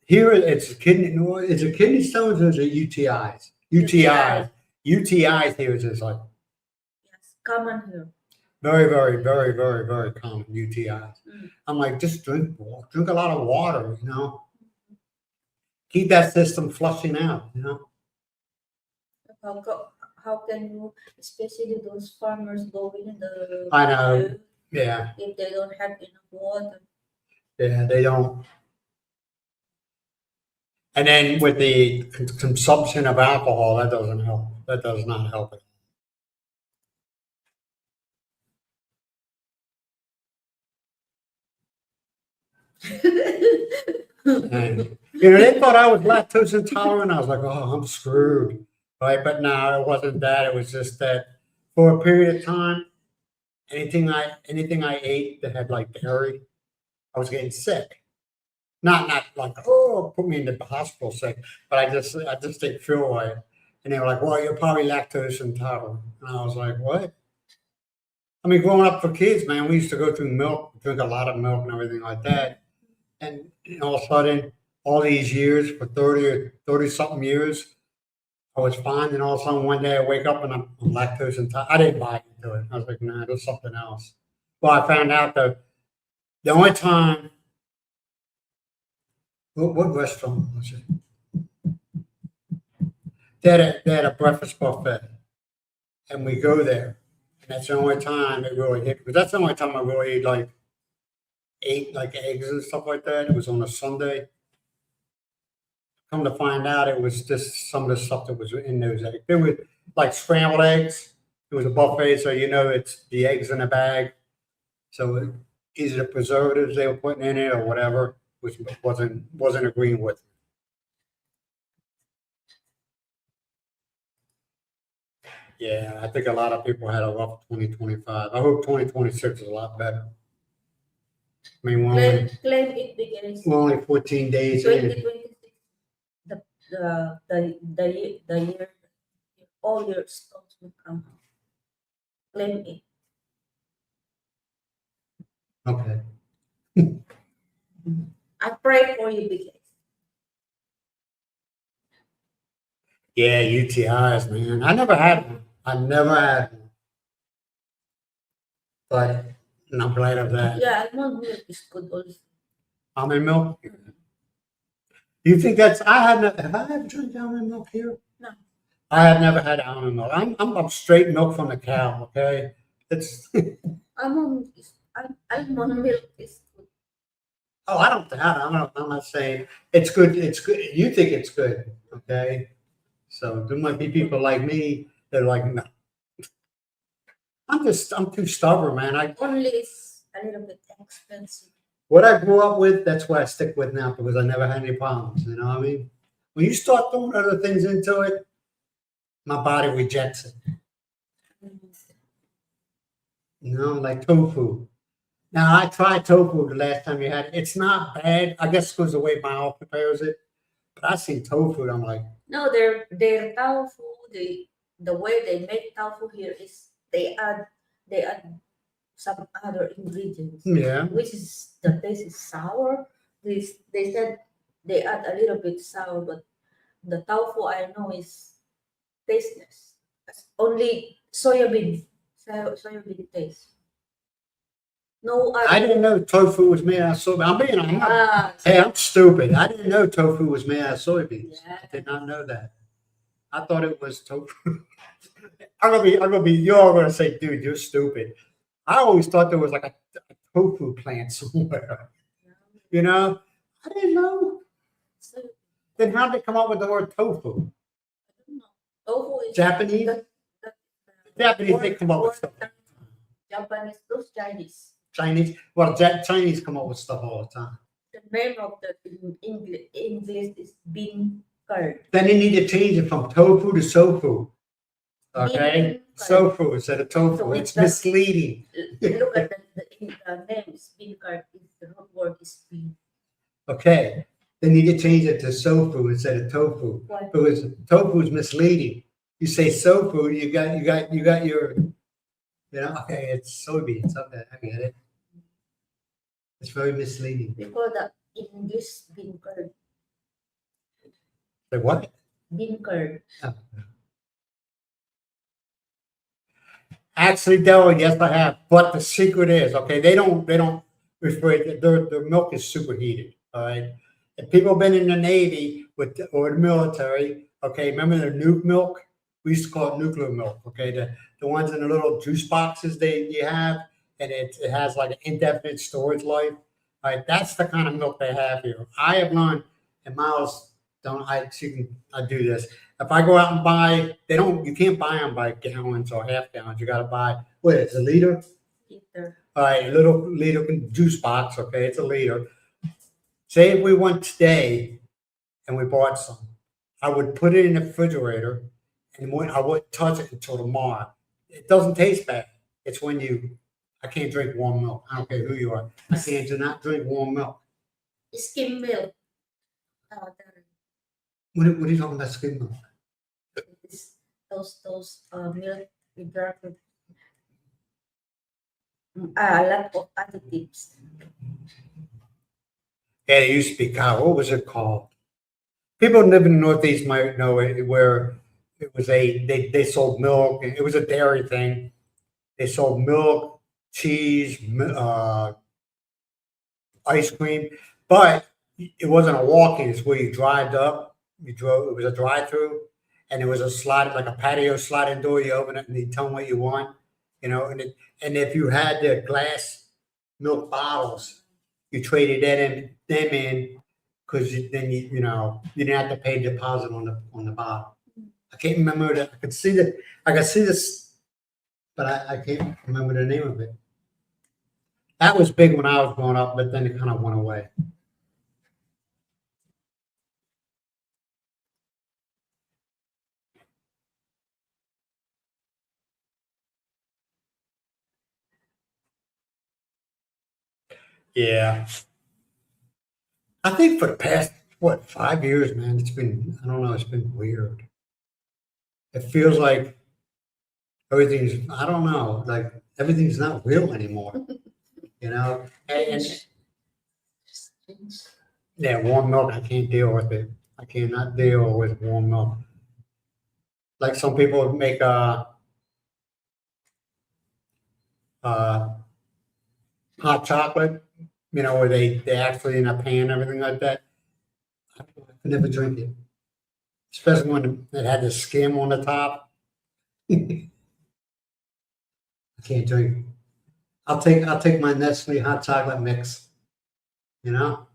[SPEAKER 1] Here it's a kidney stones or is it UTIs? UTIs. UTIs here is just like
[SPEAKER 2] yes, common here.
[SPEAKER 1] very, very, very, very, very common UTIs.
[SPEAKER 2] Mm.
[SPEAKER 1] I'm like, just drink a lot of water, you know. Keep that system flushing out, you know.
[SPEAKER 2] How can you, especially those farmers going in the
[SPEAKER 1] I know.
[SPEAKER 2] field,
[SPEAKER 1] Yeah,
[SPEAKER 2] if they don't have enough water?
[SPEAKER 1] yeah, they don't. And then with the consumption of alcohol, that doesn't help. That does not help it. And they thought I was lactose intolerant. I was like, oh, I'm screwed, right? But no, it wasn't that. It was just that for a period of time, anything I ate that had like dairy, I was getting sick. Not like, oh, put me in the hospital sick, but I just didn't feel right. And they were like, well, you're probably lactose intolerant. And I was like, what? I mean, growing up for kids, man, we used to go through milk, drink a lot of milk and everything like that. And all of a sudden, all these years, for 30 or 30 something years, I was fine. And all of a sudden, one day I wake up and I'm lactose intolerant. I didn't buy into it. I was like, nah, there's something else. Well, I found out that the only time, what restaurant was it? They had a breakfast buffet, and we go there. And that's the only time it really hit, because that's the only time I really ate like eggs and stuff like that. It was on a Sunday. Come to find out, it was just some of the stuff that was in those eggs. There was like scrambled eggs. It was a buffet, so it's the eggs in a bag. So either the preservatives they were putting in it or whatever, which wasn't agreeing with. Yeah, I think a lot of people had a rough 2025. I hope 2026 is a lot better. I mean,
[SPEAKER 2] Claim it begins
[SPEAKER 1] we're only 14 days in.
[SPEAKER 2] 2026. The year all your stocks will come out. Claim it.
[SPEAKER 1] Okay.
[SPEAKER 2] I pray for you because
[SPEAKER 1] Yeah, UTIs, man. I never had one. I never had one. But I'm glad of that.
[SPEAKER 2] yeah, almond milk is good also.
[SPEAKER 1] Almond milk. You think that's? Have I ever drank almond milk here?
[SPEAKER 2] No.
[SPEAKER 1] I have never had almond milk. I'm straight milk from the cow. Okay, it's.
[SPEAKER 2] Almond milk is good.
[SPEAKER 1] Oh, I don't. I'm not saying it's good. It's good. You think it's good, okay? So there might be people like me that are like, no. I'm too stubborn, man.
[SPEAKER 2] Only is a little bit expensive.
[SPEAKER 1] What I grew up with, that's what I stick with now because I never had any problems. You know what I mean? When you start throwing other things into it, my body rejects it. You know, like tofu. Now I tried tofu the last time you had it. It's not bad. I guess because the way my mom prepares it. But I see tofu, I'm like,
[SPEAKER 2] No, their tofu, the way they make tofu here is they add some other ingredients,
[SPEAKER 1] yeah.
[SPEAKER 2] which is the taste is sour. They said they add a little bit sour, but the tofu I know is tasteless. It's only soybean taste. No other.
[SPEAKER 1] I didn't know tofu was made out of soybeans. I'm stupid. I didn't know tofu was made out of soybeans.
[SPEAKER 2] Yeah.
[SPEAKER 1] I did not know that. I thought it was tofu. I'm gonna be. You're all gonna say, dude, you're stupid. I always thought there was like a tofu plant somewhere. You know, I didn't know.
[SPEAKER 2] So,
[SPEAKER 1] Then how did they come up with the word tofu?
[SPEAKER 2] I don't know. Tofu is
[SPEAKER 1] Japanese. Japanese they come up with stuff.
[SPEAKER 2] Japanese, those Chinese.
[SPEAKER 1] Chinese. Well, Chinese come up with stuff all the time.
[SPEAKER 2] name of the English is bean curd.
[SPEAKER 1] Then you need to change it from tofu to sofu. Okay?
[SPEAKER 2] Bean curd.
[SPEAKER 1] Sofu instead of tofu.
[SPEAKER 2] So
[SPEAKER 1] It's
[SPEAKER 2] it's the-
[SPEAKER 1] misleading.
[SPEAKER 2] Look at the name is bean curd. The root word is bean.
[SPEAKER 1] Okay. They need to change it to sofu instead of tofu.
[SPEAKER 2] Why?
[SPEAKER 1] Because tofu is misleading. You say sofu, you got your, okay, it's soybeans. Okay, I get it. It's very misleading.
[SPEAKER 2] We call the English bean curd.
[SPEAKER 1] Like what?
[SPEAKER 2] Bean curd.
[SPEAKER 1] Oh. Actually, though, yes, I have. But the secret is, okay, they don't refrigerate. Their milk is superheated. All right. If people have been in the Navy or the military, okay, remember the nuke milk? We used to call it nuclear milk. Okay, the ones in the little juice boxes you have, and it has like an indefinite storage life. All right, that's the kind of milk they have here. I have learned, and Miles, I do this. If I go out and buy, you can't buy them by gallons or half gallons. You got to buy, what is it, a liter?
[SPEAKER 2] Liter.
[SPEAKER 1] All right, a little liter juice box. Okay, it's a liter. Say if we went today and we bought some, I would put it in the refrigerator and I wouldn't touch it until tomorrow. It doesn't taste bad. It's when I can't drink warm milk. I don't care who you are. I do not drink warm milk.
[SPEAKER 2] Skim milk.
[SPEAKER 1] What are you talking about, skim milk?
[SPEAKER 2] Those milk with a lot of additives.
[SPEAKER 1] Yeah, it used to be cow. What was it called? People living in the Northeast might know it, where it was they sold milk. It was a dairy thing. They sold milk, cheese, ice cream, but it wasn't a walk-in. It's where you drive up. You drove. It was a drive-through, and it was a slide, like a patio sliding door. You open it and you tell them what you want, And if you had the glass milk bottles, you traded them in because then you didn't have to pay deposit on the bottle. I can't remember that. I could see this, but I can't remember the name of it. That was big when I was growing up, but then it kind of went away. Yeah. I think for the past, 5 years, man, I don't know, it's been weird. It feels like I don't know, like everything's not real anymore, And yeah, warm milk, I can't deal with it. I cannot deal with warm milk. Like some people make hot chocolate, where they actually in a pan, everything like that. I could never drink it, especially when it had the skim on the top. I can't drink it. I'll take my Nestle hot chocolate mix. I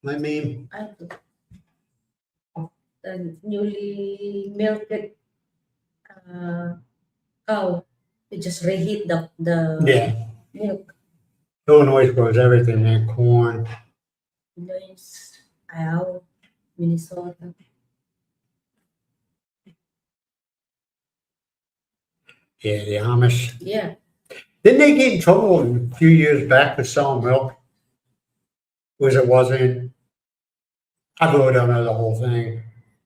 [SPEAKER 1] mean,
[SPEAKER 2] I do. The newly melted cow. You just reheat the
[SPEAKER 1] yeah,
[SPEAKER 2] milk.
[SPEAKER 1] Illinois grows everything, man. Corn.
[SPEAKER 2] Illinois, Iowa, Minnesota.
[SPEAKER 1] Yeah, the Amish.
[SPEAKER 2] Yeah.
[SPEAKER 1] Didn't they get in trouble a few years back for selling milk? Because it wasn't, I really don't know the whole thing.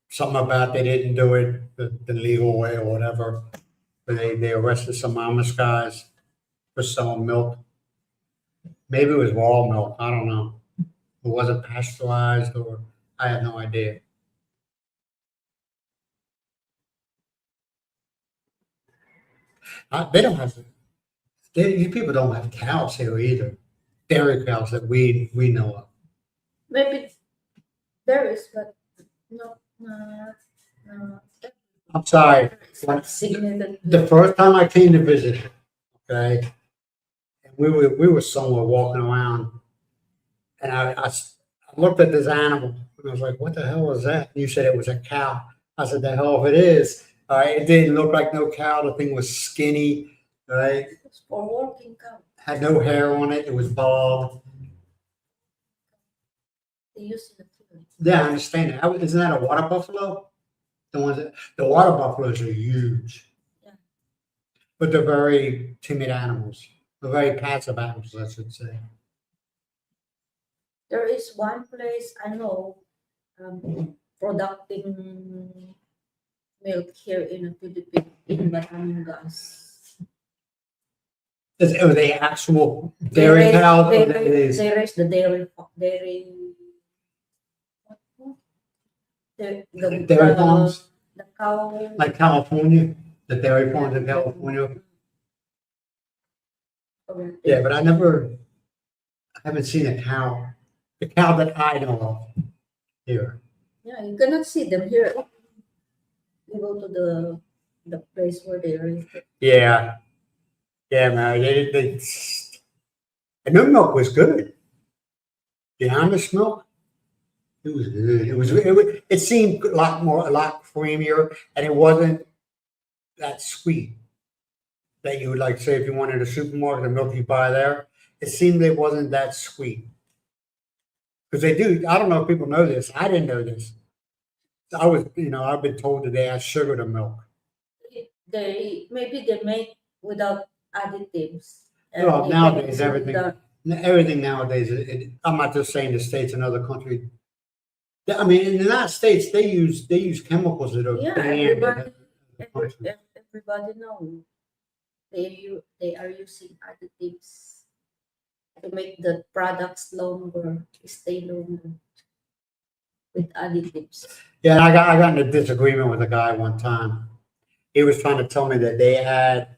[SPEAKER 1] Something about they didn't do it the legal way or whatever. But they arrested some Amish guys for selling milk. Maybe it was raw milk. I don't know. It wasn't pasteurized, or I have no idea. They don't have. You people don't have cows here either. Dairy cows that we know of.
[SPEAKER 2] Maybe there is, but no.
[SPEAKER 1] I'm sorry.
[SPEAKER 2] It's not significant.
[SPEAKER 1] The first time I came to visit, okay, and we were somewhere walking around, and I looked at this animal, and I was like, "What the hell is that?" And you said it was a cow. I said, "The hell if it is." All right, it didn't look like no cow. The thing was skinny, right?
[SPEAKER 2] It's for working cow.
[SPEAKER 1] Had no hair on it. It was bald.
[SPEAKER 2] they use in the field.
[SPEAKER 1] Yeah, I understand that. Isn't that a water buffalo? The water buffaloes are huge.
[SPEAKER 2] Yeah.
[SPEAKER 1] But they're very timid animals. They're very passive animals, I should say.
[SPEAKER 2] There is one place I know producing milk here in the Philippines, in Batangas.
[SPEAKER 1] Are they actual dairy cows?
[SPEAKER 2] They
[SPEAKER 1] Or
[SPEAKER 2] raise,
[SPEAKER 1] they,
[SPEAKER 2] they raise the dairy,
[SPEAKER 1] dairy farms?
[SPEAKER 2] the cow.
[SPEAKER 1] Like California? The dairy farms in California? Yeah, but I haven't seen a cow. The cow that I know of here.
[SPEAKER 2] Yeah, you cannot see them here. You go to the place where they raise it.
[SPEAKER 1] Yeah. Yeah, man. And their milk was good. The Amish milk, it was good. It seemed a lot creamier, and it wasn't that sweet that you would like say if you wanted a supermarket, the milk you buy there. It seemed it wasn't that sweet. Because they do, I don't know if people know this. I didn't know this. I've been told that they add sugar to milk.
[SPEAKER 2] They maybe they make without additives.
[SPEAKER 1] Well,
[SPEAKER 2] They
[SPEAKER 1] nowadays,
[SPEAKER 2] can-
[SPEAKER 1] everything nowadays, I'm not just saying the States and other countries. I mean, in the United States, they use chemicals that are
[SPEAKER 2] Yeah,
[SPEAKER 1] banned.
[SPEAKER 2] everybody knows they are using additives to make the products longer, stay longer with additives.
[SPEAKER 1] Yeah, I got in a disagreement with a guy one time. He was trying to tell me that they add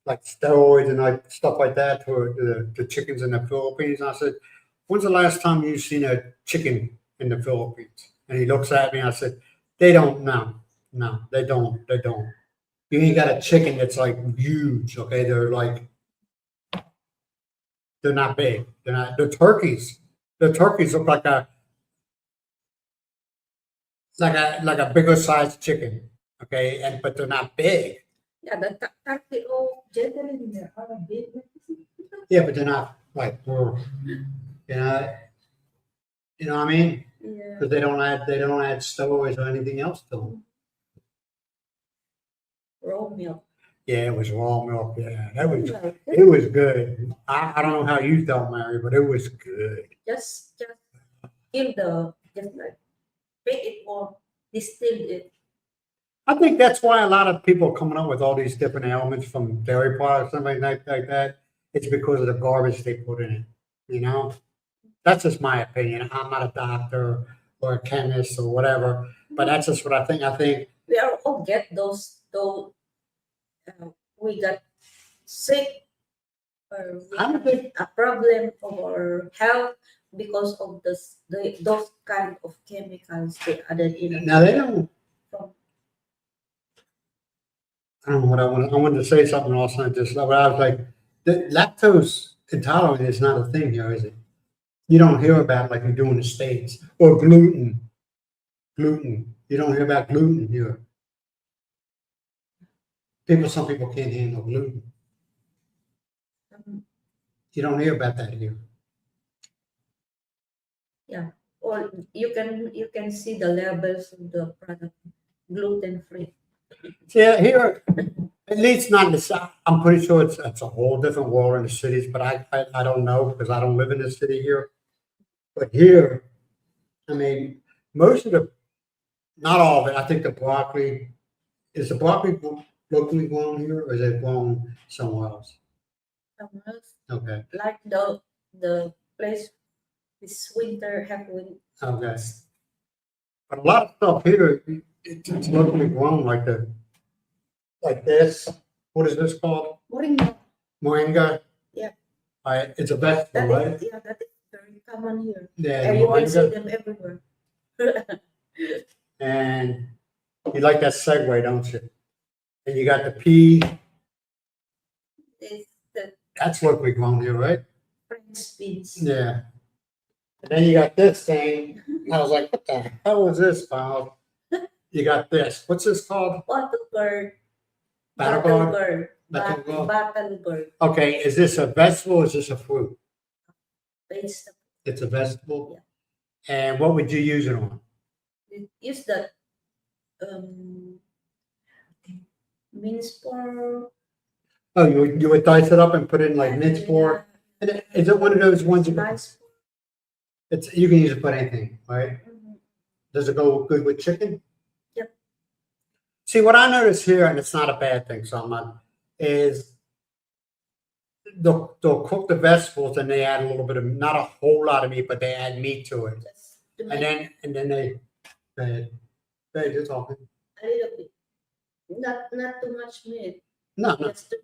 [SPEAKER 1] like steroids and like stuff like that to the chickens in the Philippines. And I said, "When's the last time you've seen a chicken in the Philippines?" And he looks at me and I said, "They don't. No, they don't. They don't. You ain't got a chicken that's like huge. Okay, they're not big. They're not. They're turkeys. The turkeys look like a bigger sized chicken. Okay, but they're not big.
[SPEAKER 2] Yeah, the turkey or generally they are big.
[SPEAKER 1] Yeah, but they're not like you know what I mean?
[SPEAKER 2] Yeah.
[SPEAKER 1] Because they don't add steroids or anything else to them.
[SPEAKER 2] Raw milk.
[SPEAKER 1] Yeah, it was raw milk. Yeah,
[SPEAKER 2] Yeah,
[SPEAKER 1] it was good. I don't know how you felt, Mary, but it was good.
[SPEAKER 2] just kill just like make it or distill it.
[SPEAKER 1] I think that's why a lot of people are coming up with all these different elements from dairy products, something like that. It's because of the garbage they put in it. You know, that's just my opinion. I'm not a doctor or a chemist or whatever, but that's just what I think. I think
[SPEAKER 2] We are all get those we got sick or we
[SPEAKER 1] I'm a
[SPEAKER 2] have
[SPEAKER 1] big
[SPEAKER 2] a problem of our health because of those kind of chemicals they added in.
[SPEAKER 1] now they don't.
[SPEAKER 2] From,
[SPEAKER 1] I don't know what I wanted. I wanted to say something else, and but I was like, the lactose intolerant is not a thing here, is it? You don't hear about it like you do in the States. Or gluten. Gluten. You don't hear about gluten here. Some people can't handle gluten. You don't hear about that here.
[SPEAKER 2] yeah, or you can see the labels of the product gluten free.
[SPEAKER 1] Yeah, here, at least not in the South. I'm pretty sure it's a whole different world in the cities, but I don't know because I don't live in the city here. But here, I mean, most of not all of it. I think the broccoli, is the broccoli locally grown here or is it grown somewhere else? Okay.
[SPEAKER 2] Like the place this winter have wind.
[SPEAKER 1] Okay. But a lot of stuff here, it's locally grown like this. What is this called?
[SPEAKER 2] Moringa.
[SPEAKER 1] Moringa.
[SPEAKER 2] Yeah.
[SPEAKER 1] It's a vegetable, right?
[SPEAKER 2] That is very common here.
[SPEAKER 1] Yeah,
[SPEAKER 2] And you can see
[SPEAKER 1] moringa.
[SPEAKER 2] them everywhere.
[SPEAKER 1] And you like that segue, don't you? And you got the pea.
[SPEAKER 2] It's the
[SPEAKER 1] That's locally grown here, right?
[SPEAKER 2] French beans.
[SPEAKER 1] Yeah. And then you got this thing. I was like, what the hell is this, Bob? You got this. What's this called?
[SPEAKER 2] Battlebird.
[SPEAKER 1] Battlebird?
[SPEAKER 2] Battlebird. Battlebird.
[SPEAKER 1] Okay, is this a vegetable or is this a fruit?
[SPEAKER 2] It's
[SPEAKER 1] It's a vegetable?
[SPEAKER 2] Yeah.
[SPEAKER 1] And what would you use it on?
[SPEAKER 2] Use that minced pork.
[SPEAKER 1] Oh, you would dice it up and put it in like minced pork. And is it one of those ones you can,
[SPEAKER 2] Nice.
[SPEAKER 1] you can use it for anything, right?
[SPEAKER 2] Mhm.
[SPEAKER 1] Does it go good with chicken?
[SPEAKER 2] Yep.
[SPEAKER 1] See, what I notice here, and it's not a bad thing, so I'm not, is they'll cook the vegetables and they add a little bit of, not a whole lot of meat, but they add meat to it.
[SPEAKER 2] Just to
[SPEAKER 1] And
[SPEAKER 2] make
[SPEAKER 1] then they just talking.
[SPEAKER 2] a little bit, not too much meat,
[SPEAKER 1] No, no.
[SPEAKER 2] just to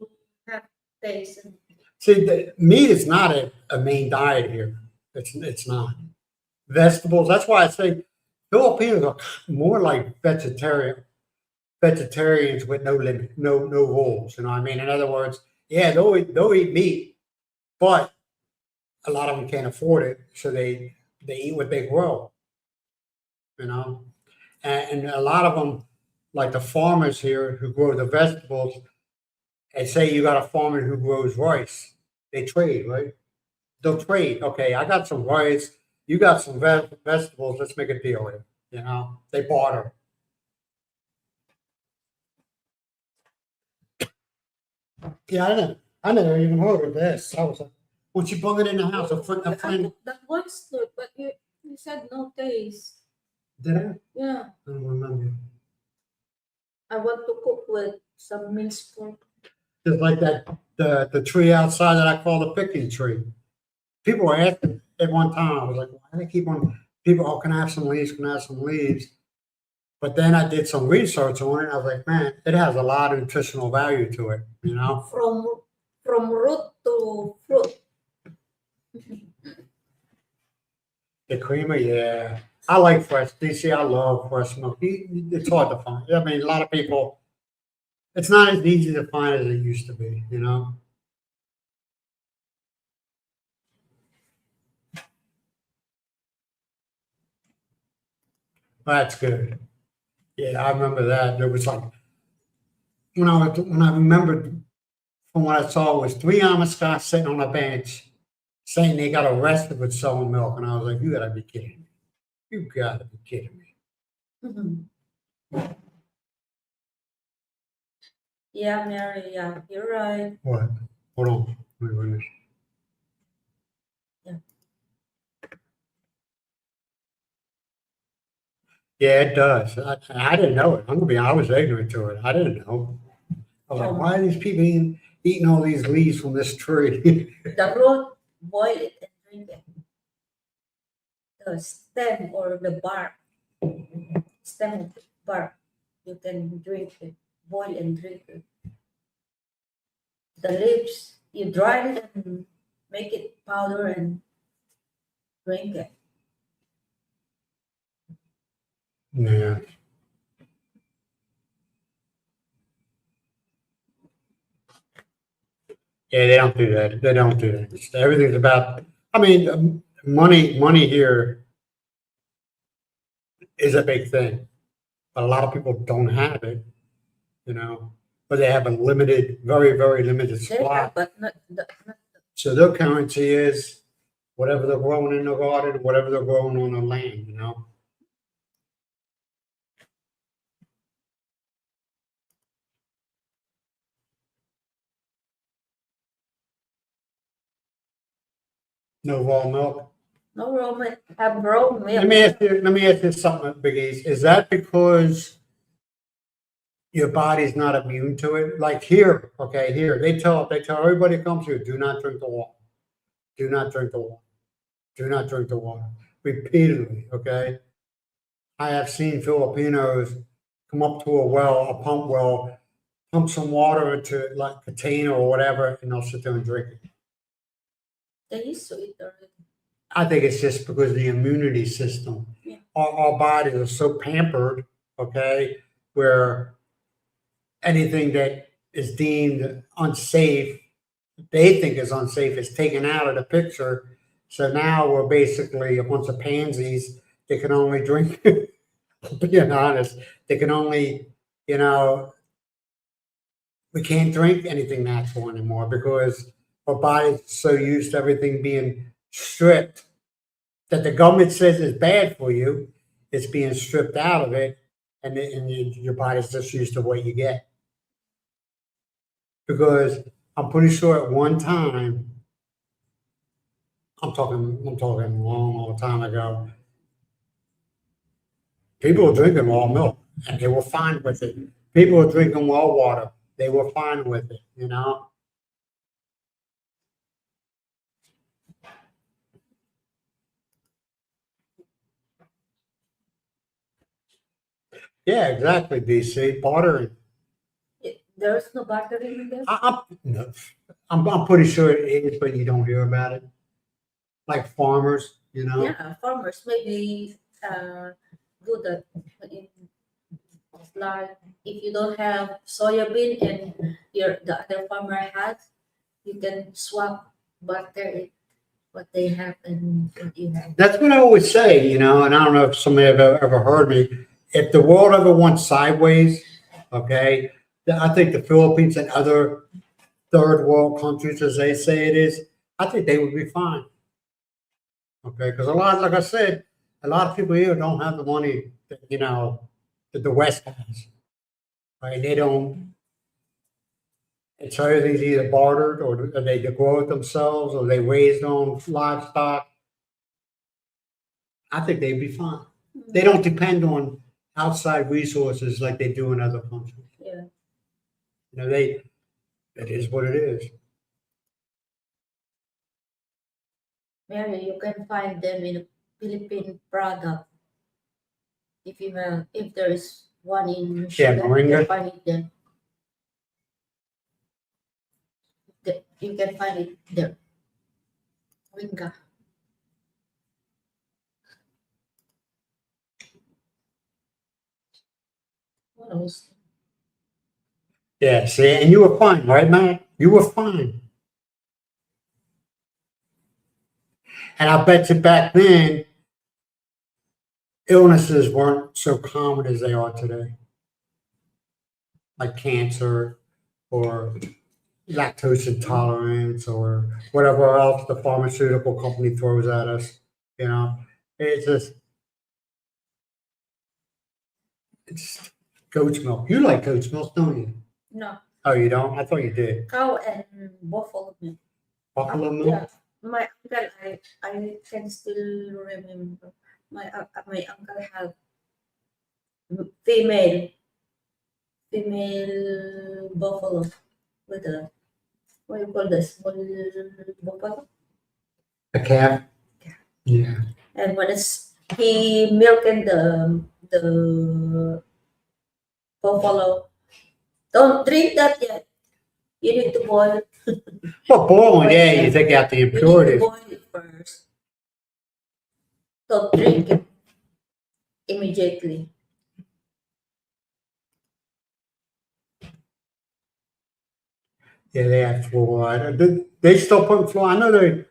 [SPEAKER 2] have taste. And
[SPEAKER 1] See, the meat is not a main diet here. It's not. Vegetables, that's why I say Filipinos are more like vegetarians with no limit, no rules. You know what I mean? In other words, yeah, they'll eat meat, but a lot of them can't afford it, so they eat what they grow. You know, and a lot of them, like the farmers here who grow the vegetables, and say you got a farmer who grows rice, they trade, right? They'll trade. Okay, I got some rice, you got some vegetables. Let's make a deal here. You know, they barter. Yeah, I never even heard of this. I was like, once you bung it in the house, a
[SPEAKER 2] I
[SPEAKER 1] friend
[SPEAKER 2] cooked that once, too, but you said no taste.
[SPEAKER 1] did I?
[SPEAKER 2] Yeah,
[SPEAKER 1] I don't remember.
[SPEAKER 2] I want to cook with some minced pork.
[SPEAKER 1] Just like that, the tree outside that I call the picking tree. People were asking at one time. I was like, why do they keep on? People, oh, can I have some leaves? Can I have some leaves? But then I did some research on it. And I was like, man, it has a lot of nutritional value to it. You know,
[SPEAKER 2] From root to fruit.
[SPEAKER 1] the creamer, yeah. I like fresh. DC, I love fresh milk. It's hard to find. I mean, a lot of people. It's not as easy to find as it used to be. You know. That's good. Yeah, I remember that. There was like when I remembered from what I saw was three Amish guys sitting on a bench saying they got arrested with selling milk, and I was like, you gotta be kidding me. You gotta be kidding me.
[SPEAKER 2] Mhm. Yeah, Mary, yeah, you're right.
[SPEAKER 1] What? Hold on. Wait a minute.
[SPEAKER 2] Yeah.
[SPEAKER 1] Yeah, it does. I didn't know it. I'm gonna be. I was ignorant to it. I didn't know. I was like,
[SPEAKER 2] Um,
[SPEAKER 1] why are these people eating all these leaves from this tree?
[SPEAKER 2] the root, boil it and drink it. The stem or the bark, stem of the bark, you can drink it, boil and drink it. The leaves, you dry it and make it powder and drink it.
[SPEAKER 1] Yeah. Yeah, they don't do that. They don't do that. Everything's about. I mean, money here is a big thing, but a lot of people don't have it. You know, but they have a limited, very limited
[SPEAKER 2] They
[SPEAKER 1] supply.
[SPEAKER 2] have, but not
[SPEAKER 1] So their currency is whatever they're growing in the garden, whatever they're growing on the land. You know. No raw milk.
[SPEAKER 2] no raw milk. Have raw
[SPEAKER 1] Let
[SPEAKER 2] milk.
[SPEAKER 1] me ask you. Let me ask you something, Big East. Is that because your body's not immune to it? Like here, okay, here they tell everybody who comes here, do not drink the water. Do not drink the water. Do not drink the water. Repeatedly, okay? I have seen Filipinos come up to a well, a pump well, pump some water into like a container or whatever, and they'll sit there and drink it.
[SPEAKER 2] They used to eat already.
[SPEAKER 1] I think it's just because the immunity system,
[SPEAKER 2] Yeah.
[SPEAKER 1] our bodies are so pampered, okay, where anything that is deemed unsafe, they think is unsafe, is taken out of the picture. So now we're basically a bunch of pansies that can only drink, being honest, they can only, you know, we can't drink anything natural anymore because our body's so used to everything being stripped that the government says is bad for you, it's being stripped out of it, and your body's just used to what you get. Because I'm pretty sure at one time, I'm talking long time ago, people were drinking raw milk and they were fine with it. People were drinking well water, they were fine with it, you know? Yeah, exactly, BC, bartering.
[SPEAKER 2] There's no bartering in there?
[SPEAKER 1] No, I'm pretty sure it is, but you don't hear about it. Like farmers, you know?
[SPEAKER 2] Yeah, farmers maybe do that. In, like if you don't have soya bean and the other farmer has, you can swap barter it what they have and what you have.
[SPEAKER 1] That's what I always say, you know, and I don't know if somebody ever heard me. If the world ever went sideways, okay, I think the Philippines and other third world countries, as they say it is, I think they would be fine. Okay, because like I said, a lot of people here don't have the money that, you know, that the West has. Right? They don't. It's everything's either bartered or they grow it themselves or they raise their own livestock. I think they'd be fine. They don't depend on outside resources like they do in other countries.
[SPEAKER 2] Yeah.
[SPEAKER 1] You know, it is what it is.
[SPEAKER 2] Mary, you can find them in a Philippine product. If there is one in Michigan, you
[SPEAKER 1] moringa.
[SPEAKER 2] can find it there. You can find it there. Moringa. What else?
[SPEAKER 1] Yeah, see, and you were fine, right, Matt? You were fine. And I bet you back then, illnesses weren't so common as they are today, like cancer or lactose intolerance or whatever else the pharmaceutical company throws at us. You know, it's just it's goat's milk. You like goat's milk, don't you?
[SPEAKER 2] No,
[SPEAKER 1] Oh, you don't? I thought you did.
[SPEAKER 2] cow and buffalo milk.
[SPEAKER 1] Buffalo milk?
[SPEAKER 2] Yeah, my uncle, I can still remember. My uncle had female buffalo with a what you call this small buffalo.
[SPEAKER 1] A calf? Yeah.
[SPEAKER 2] And when it's he milking the buffalo, don't drink that yet. You need to boil.
[SPEAKER 1] Well, boiling, yeah, you take out the
[SPEAKER 2] You need to
[SPEAKER 1] impurities.
[SPEAKER 2] boil it first. Don't drink it immediately.
[SPEAKER 1] Yeah, they have fluoride. They still put fluoride. I know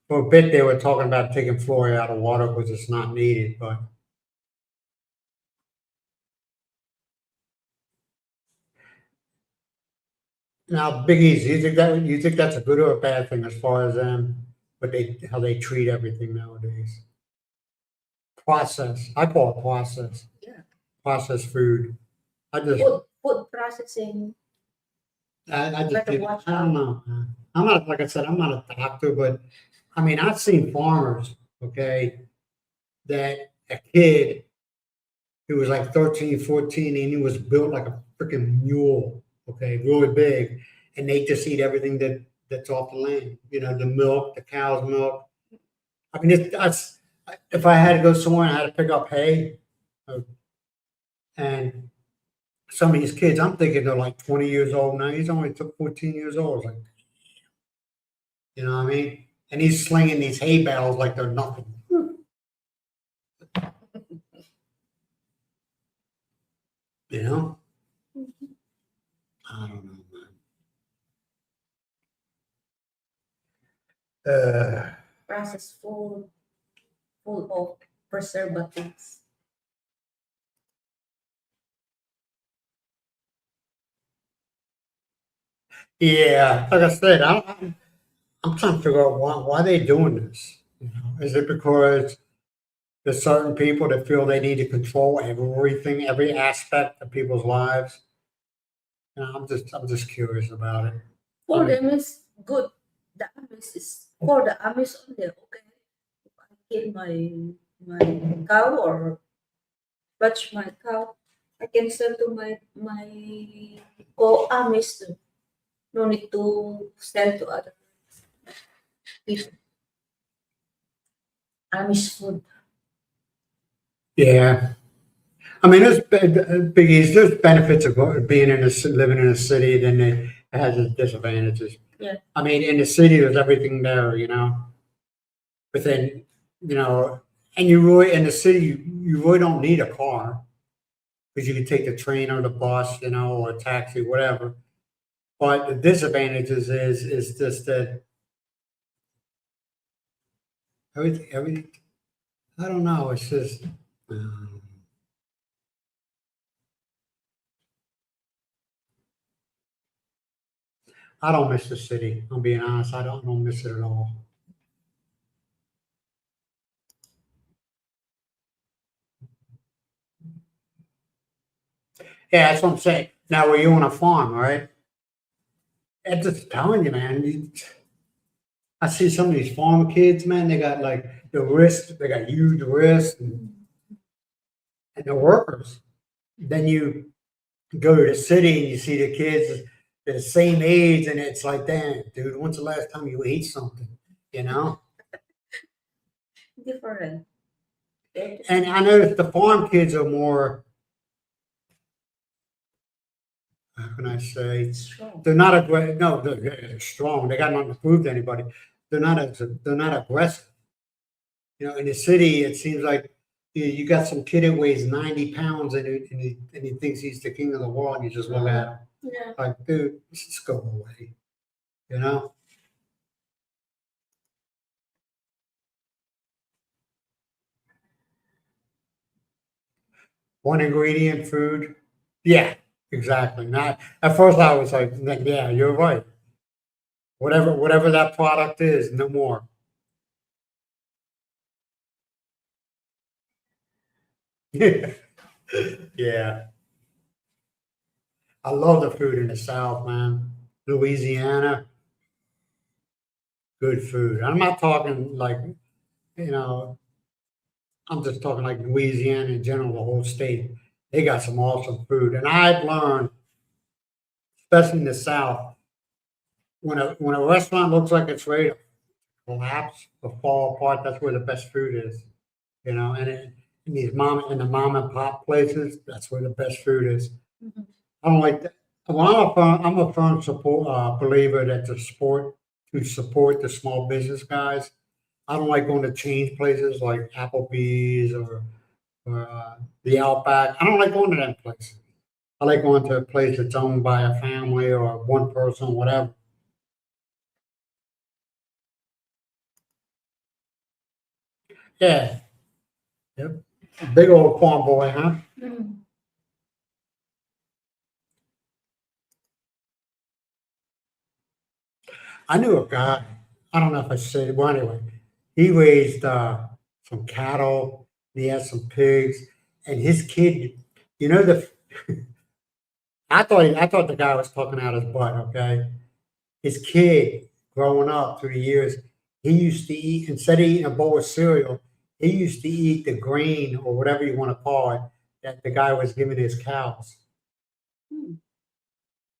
[SPEAKER 1] for a bit they were talking about taking fluoride out of water because it's not needed, but now Big Easy, you think that's a good or a bad thing as far as how they treat everything nowadays? Process. I call it process.
[SPEAKER 2] Yeah.
[SPEAKER 1] Processed food.
[SPEAKER 2] Food processing.
[SPEAKER 1] I just
[SPEAKER 2] Better
[SPEAKER 1] did,
[SPEAKER 2] watch
[SPEAKER 1] I don't know. Man. I'm not, like I said, I'm not a doctor, but I mean, I've seen farmers, okay, that a kid who was like 13, 14, and he was built like a freaking mule, okay, really big, and they just eat everything that's off the land, you know, the milk, the cow's milk. I mean, that's if I had to go somewhere and I had to pick up hay, and some of these kids, I'm thinking they're like 20 years old now. He's only 14 years old. Like, you know what I mean? And he's slinging these hay bales like they're nothing. You know? I don't know, man.
[SPEAKER 2] Processed food full of preservatives.
[SPEAKER 1] Yeah, like I said, I'm trying to figure out why they doing this. You know, is it because there's certain people that feel they need to control everything, every aspect of people's lives? You know, I'm just curious about it.
[SPEAKER 2] For
[SPEAKER 1] I mean,
[SPEAKER 2] them is good. The Amis is for the Amis only. Okay, if I kill my cow or fetch my cow, I can sell to my co-Amis too. No need to sell to other people. Amish food.
[SPEAKER 1] yeah. I mean, biggies. There's benefits of being in living in a city. Then it has its disadvantages.
[SPEAKER 2] Yeah.
[SPEAKER 1] I mean, in the city, there's everything there. You know, but then you know, and you really in the city, you really don't need a car because you can take the train or the bus, you know, or a taxi, whatever. But the disadvantages is just that everything. I don't know. It's just. I don't miss the city. I'm being honest. I don't miss it at all. Yeah, that's what I'm saying. Now, were you on a farm, right? I'm just telling you, man. I see some of these farm kids, man. They got like the wrist. They got huge wrists, and the workers. Then you go to the city and you see the kids the same age, and it's like, damn, dude, when's the last time you ate something? You know.
[SPEAKER 2] Different.
[SPEAKER 1] And I noticed the farm kids are more. How can I say?
[SPEAKER 2] Strong.
[SPEAKER 1] They're not aggressive. No, they're strong. They got nothing to prove to anybody. They're not aggressive. You know, in the city, it seems like you got some kid that weighs 90 pounds and he thinks he's the king of the world, and you just look at him
[SPEAKER 2] Yeah.
[SPEAKER 1] like, dude, just go away. You know? One ingredient food. Yeah, exactly. Not at first I was like, yeah, you're right. Whatever that product is, no more. Yeah. I love the food in the South, man. Louisiana, good food. I'm not talking like, you know, I'm just talking like Louisiana in general, the whole state. They got some awesome food. And I've learned, especially in the South, when a restaurant looks like it's ready to collapse or fall apart, that's where the best food is. You know, in in the mom and pop places, that's where the best food is.
[SPEAKER 2] Mhm.
[SPEAKER 1] I don't like that. Well, I'm a firm support believer that the sport to support the small business guys. I don't like going to chain places like Applebee's or the Outback. I don't like going to them places. I like going to a place that's owned by a family or one person, whatever. Yeah, yep. Big old farm boy, huh?
[SPEAKER 2] Mm.
[SPEAKER 1] I knew a guy. I don't know if I said it. Well, anyway, he raised some cattle. He had some pigs, and his kid. You know the. I thought the guy was talking out his butt. Okay, his kid growing up through the years, he used to eat instead of eating a bowl of cereal, he used to eat the grain or whatever you want to call it that the guy was giving his cows.
[SPEAKER 2] Hmm.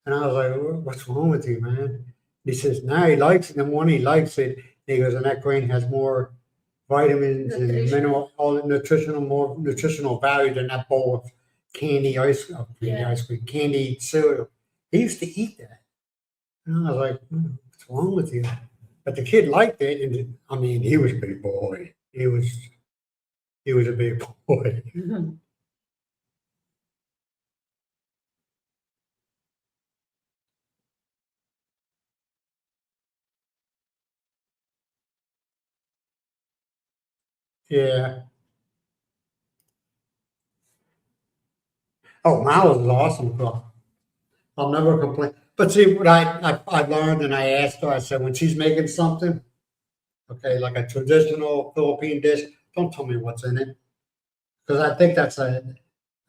[SPEAKER 1] And I was like, "What's wrong with you, man?" He says, "No, he likes it. Number one, he likes it." He goes, "And that grain has more vitamins and
[SPEAKER 2] Nutrition.
[SPEAKER 1] mineral, all the more nutritional value than that bowl of
[SPEAKER 2] Yeah.
[SPEAKER 1] ice cream, candy cereal." He used to eat that. And I was like, "What's wrong with you?" But the kid liked it, and I mean, he was a big boy. He was a big boy.
[SPEAKER 2] Mhm.
[SPEAKER 1] Yeah. Oh, Miles is awesome cook. I'll never complain. But see, what I learned, and I asked her, I said, when she's making something, okay, like a traditional Philippine dish, don't tell me what's in it. Because I think that's a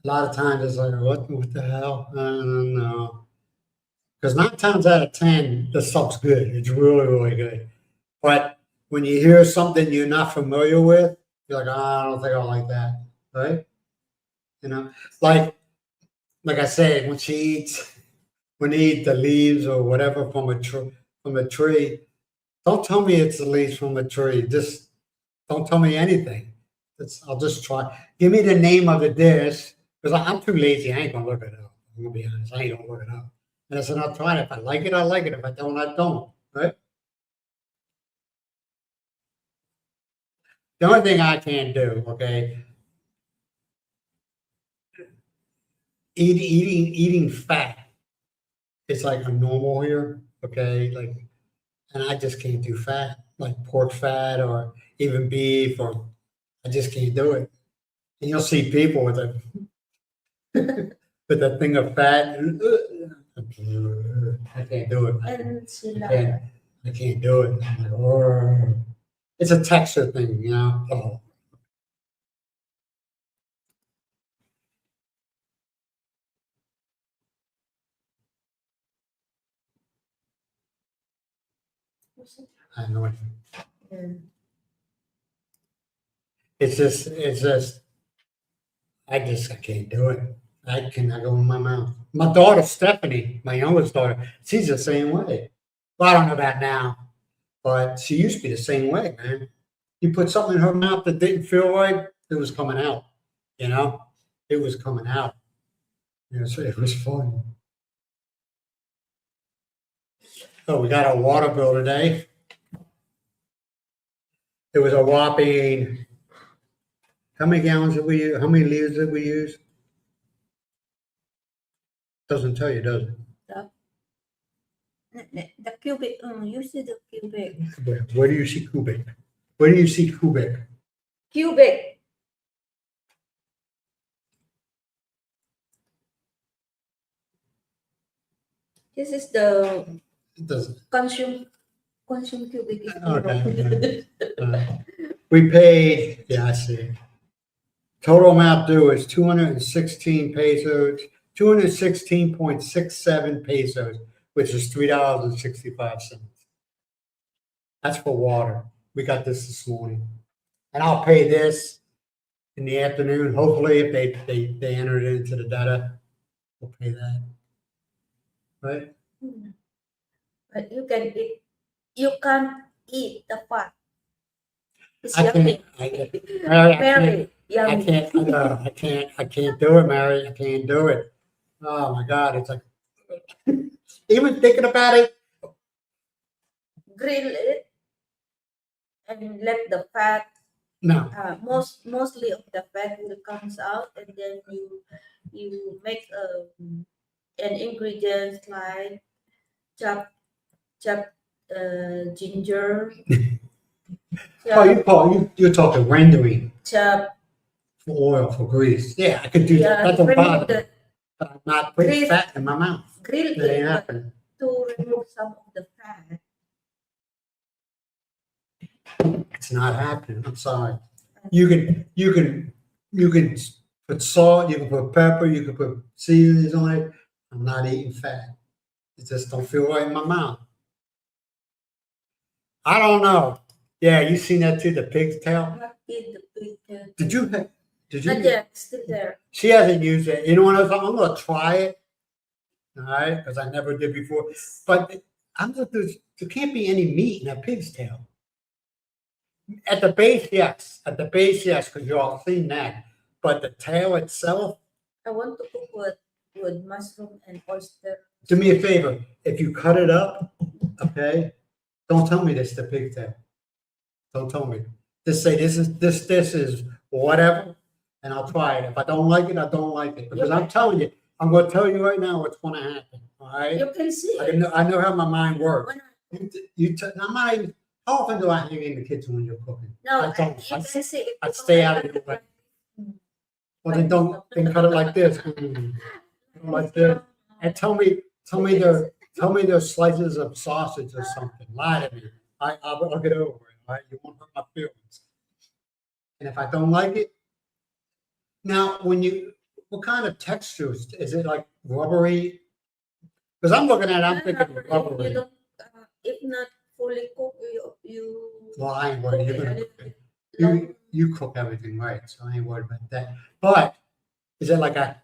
[SPEAKER 1] lot of times it's like, what the hell? I don't know. Because 9 times out of 10, the stuff's good. It's really, really good. But when you hear something you're not familiar with, you're like, oh, I don't think I like that, right? You know, like I said, when he eats the leaves or whatever from a tree, don't tell me it's the leaves from a tree. Just don't tell me anything. I'll just try. Give me the name of the dish because I'm too lazy. I ain't gonna look it up. I'm gonna be honest. I ain't gonna look it up. And I said, I'll try it. If I like it, I like it. If I don't, I don't. Right? The only thing I can't do, okay, eating fat. It's like a normal here, okay, like, and I just can't do fat, like pork fat or even beef, or I just can't do it. And you'll see people with a with a thing of fat. I can't do it.
[SPEAKER 2] And
[SPEAKER 1] I can't. I can't do it. I'm like, "Oh." It's a texture thing, you know. Oh. I know it. It's just, I can't do it. I cannot go in my mouth. My daughter, Stephanie, my youngest daughter, she's the same way. Well, I don't know about now, but she used to be the same way, man. You put something in her mouth that didn't feel right, it was coming out, you know? It was coming out. You know, so it was fun. Oh, we got a water bill today. It was a whopping, how many gallons did we use? How many liters did we use? Doesn't tell you, does it?
[SPEAKER 2] The cubic, you see the cubic.
[SPEAKER 1] Where do you see cubic? Where do you see cubic?
[SPEAKER 2] Cubic. This is the
[SPEAKER 1] It doesn't.
[SPEAKER 2] consume cubic. Is
[SPEAKER 1] Okay. We paid, yeah, I see. Total amount due is 216 pesos, 216.67 pesos, which is $3.65. That's for water. We got this morning. And I'll pay this in the afternoon. Hopefully, if they enter it into the data, we'll pay that. Right?
[SPEAKER 2] But you can eat. You can't eat the fat. It's
[SPEAKER 1] I
[SPEAKER 2] yummy.
[SPEAKER 1] can't. Mary,
[SPEAKER 2] Very
[SPEAKER 1] I
[SPEAKER 2] yummy.
[SPEAKER 1] can't. I can't do it, Mary. I can't do it. Oh my God! It's like even thinking about it.
[SPEAKER 2] Grill it and let the fat.
[SPEAKER 1] No,
[SPEAKER 2] Mostly of the fat will comes out, and then you make an ingredients like chop ginger.
[SPEAKER 1] you're talking rendering
[SPEAKER 2] Chop.
[SPEAKER 1] for oil for grease. Yeah, I could do that. That don't bother me. But I'm not putting
[SPEAKER 2] Grease.
[SPEAKER 1] fat in my mouth.
[SPEAKER 2] Grill
[SPEAKER 1] That ain't
[SPEAKER 2] it, but
[SPEAKER 1] happening.
[SPEAKER 2] to remove some of the fat.
[SPEAKER 1] It's not happening. I'm sorry. You can put salt. You can put pepper. You can put seasonings on it. I'm not eating fat. It just don't feel right in my mouth. I don't know. Yeah, you seen that too, the pig's tail?
[SPEAKER 2] Not eat the pig.
[SPEAKER 1] Did you?
[SPEAKER 2] Not yet, still there.
[SPEAKER 1] She hasn't used it. You know what? I'm gonna try it. All right, because I never did before. But there can't be any meat in a pig's tail. At the base, yes. At the base, yes, because you all seen that. But the tail itself,
[SPEAKER 2] I want to cook with mushroom and oyster.
[SPEAKER 1] do me a favor. If you cut it up, okay, don't tell me this is the pig tail. Don't tell me. Just say this is whatever, and I'll try it. If I don't like it, I don't like it. Because I'm telling you, I'm going to tell you right now what's going to happen. All right.
[SPEAKER 2] You can see
[SPEAKER 1] I
[SPEAKER 2] it.
[SPEAKER 1] know how my mind works.
[SPEAKER 2] When
[SPEAKER 1] I'm not even. How often do I hang in the kitchen when you're cooking?
[SPEAKER 2] No,
[SPEAKER 1] I don't.
[SPEAKER 2] you can see it.
[SPEAKER 1] I'd stay out of your way. Well, then cut it like this. Like this. And tell me there's slices of sausage or something. Lie to me. I'll get over it. All right, you won't hurt my feelings. And if I don't like it, now what kind of texture is it? Like rubbery? Because I'm looking at it, I'm thinking
[SPEAKER 2] If you
[SPEAKER 1] rubbery.
[SPEAKER 2] don't, if not fully cooked, you
[SPEAKER 1] Well, I ain't
[SPEAKER 2] cook
[SPEAKER 1] worried. You're
[SPEAKER 2] it a
[SPEAKER 1] gonna
[SPEAKER 2] little
[SPEAKER 1] cook it.
[SPEAKER 2] bit long.
[SPEAKER 1] You cook everything right, so I ain't worried about that. But is it like a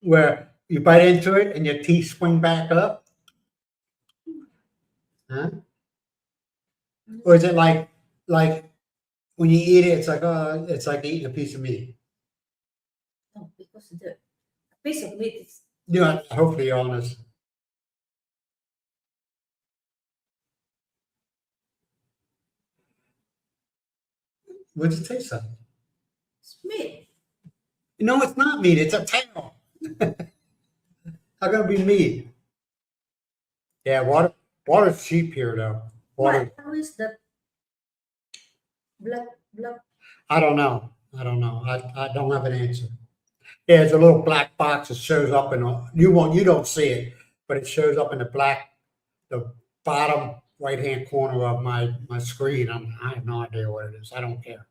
[SPEAKER 1] where you bite into it and your teeth swing back up? Huh? Or is it like when you eat it, it's like eating a piece of meat?
[SPEAKER 2] No, because the piece of meat is
[SPEAKER 1] Yeah, hopefully you're honest. What does it taste like?
[SPEAKER 2] meat.
[SPEAKER 1] No, it's not meat. It's a tail. How gonna be meat? Yeah, water's cheap here though. Water.
[SPEAKER 2] But how is that black?
[SPEAKER 1] I don't know. I don't know. I don't have an answer. Yeah, it's a little black box that shows up in you don't see it, but it shows up in the bottom right hand corner of my screen. I have no idea what it is. I don't care.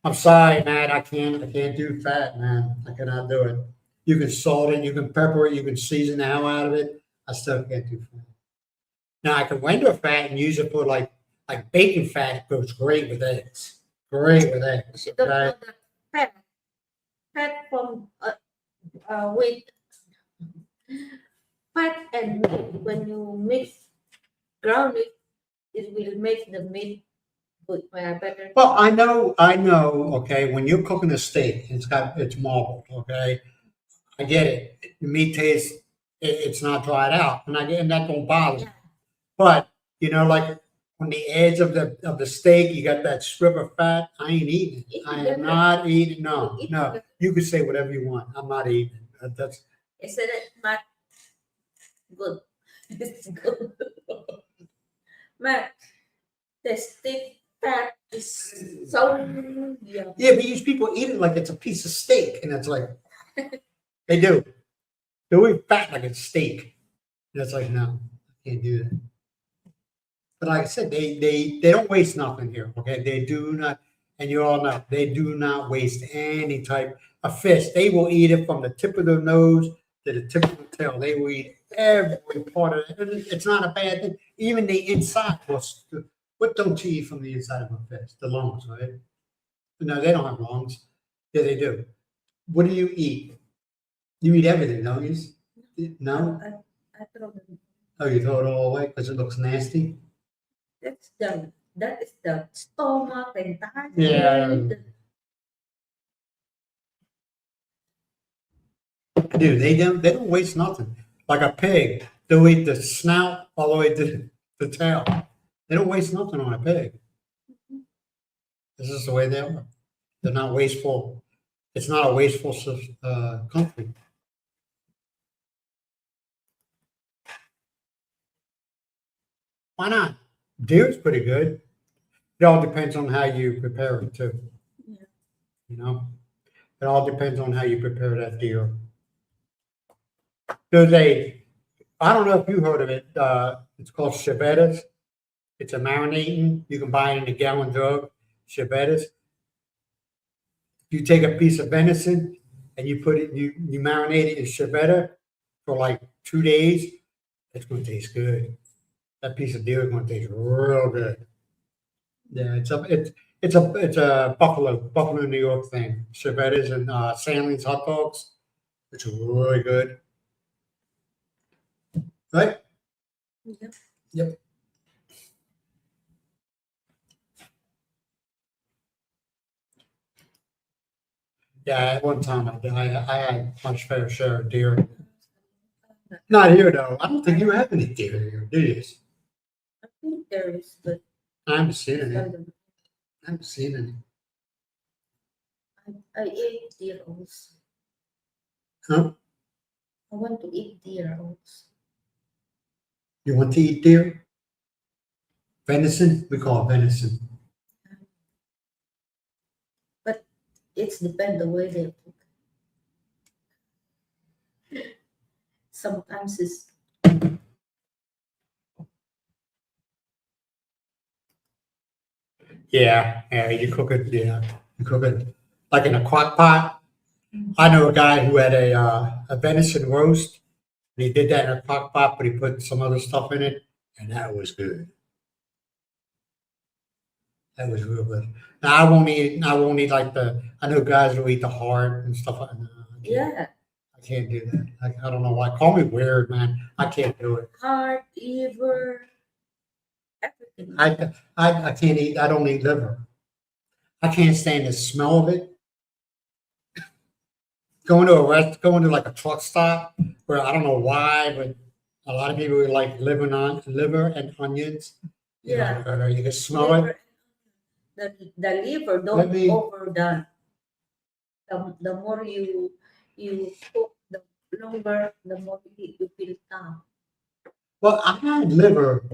[SPEAKER 1] I'm sorry, man. I can't do fat, man. I cannot do it. You can salt it, you can pepper it, you can season the hell out of it. I still can't do fat. Now I can render fat and use it for like bacon fat goes great with eggs. Great with eggs.
[SPEAKER 2] You don't
[SPEAKER 1] Okay?
[SPEAKER 2] know that fat from with fat and meat. When you mix ground it will make the meat good, better.
[SPEAKER 1] Well, I know. Okay, when you're cooking a steak, it's marbled. Okay, I get it. The meat tastes, it's not dried out, and that don't bother me.
[SPEAKER 2] Yeah.
[SPEAKER 1] But like on the edge of the steak, you got that strip of fat. I ain't eating it. I am not eating. No, no. You can say whatever you want. I'm not eating it. That's
[SPEAKER 2] Isn't it not good? It's good. Matt, the steak fat is so yummy.
[SPEAKER 1] yeah. But these people eat it like it's a piece of steak, and it's like they do. They eat fat like it's steak. And it's like no, I can't do that. But like I said, they don't waste nothing here. Okay, they do not, and you all know they do not waste any type of fish. They will eat it from the tip of their nose to the tip of the tail. They will eat every part of it. And it's not a bad thing. Even the inside. What don't you eat from the inside of a fish? The lungs, right? No, they don't have lungs. Yeah, they do. What do you eat? You eat everything, don't you? No.
[SPEAKER 2] I throw them.
[SPEAKER 1] Oh, you throw it all away because it looks nasty.
[SPEAKER 2] That is the stomach and thigh.
[SPEAKER 1] Yeah. Dude, they don't waste nothing. Like a pig, they'll eat the snout all the way to the tail. They don't waste nothing on a pig. This is the way they are. They're not wasteful. It's not a wasteful country. Why not? Deer's pretty good. It all depends on how you prepare it too.
[SPEAKER 2] Yeah.
[SPEAKER 1] You know, it all depends on how you prepare that deer. There's I don't know if you heard of it. It's called civettas. It's a marinating. You can buy it in a gallon jug. Civettas. You take a piece of venison and you put it, you marinate it in civetta for like 2 days. It's going to taste good. That piece of deer is going to taste real good. Yeah, it's a Buffalo, New York thing. Civettas and Sandling's hot dogs. It's really good. Right?
[SPEAKER 2] Yep.
[SPEAKER 1] Yep. Yeah, at one time I had much fair share of deer. Not here though. I don't think you have any deer here, do you?
[SPEAKER 2] I think there is, but
[SPEAKER 1] I haven't seen
[SPEAKER 2] I
[SPEAKER 1] any.
[SPEAKER 2] don't know.
[SPEAKER 1] I haven't seen any.
[SPEAKER 2] I ate deer also.
[SPEAKER 1] Huh?
[SPEAKER 2] I want to eat deer also.
[SPEAKER 1] You want to eat deer? Venison? We call it venison.
[SPEAKER 2] But it's depend the way they cook. Sometimes it's
[SPEAKER 1] Yeah, you cook it. Yeah, you cook it like in a crock pot. I know a guy who had a venison roast. And he did that in a crock pot, but he put some other stuff in it, and that was good. That was real good. Now I won't eat. I won't eat like the. I know guys who eat the heart and stuff like that. No,
[SPEAKER 2] Yeah,
[SPEAKER 1] I can't do that. I don't know why. Call me weird, man. I can't do it.
[SPEAKER 2] heart, liver, everything.
[SPEAKER 1] I can't eat. I don't eat liver. I can't stand the smell of it. Going to like a truck stop where I don't know why, but a lot of people like liver and onions. You
[SPEAKER 2] Yeah,
[SPEAKER 1] know, you can smell it.
[SPEAKER 2] liver. The liver
[SPEAKER 1] Let
[SPEAKER 2] don't
[SPEAKER 1] me.
[SPEAKER 2] overdone. The more you cook, the longer, the more you feel tough.
[SPEAKER 1] Well, I had liver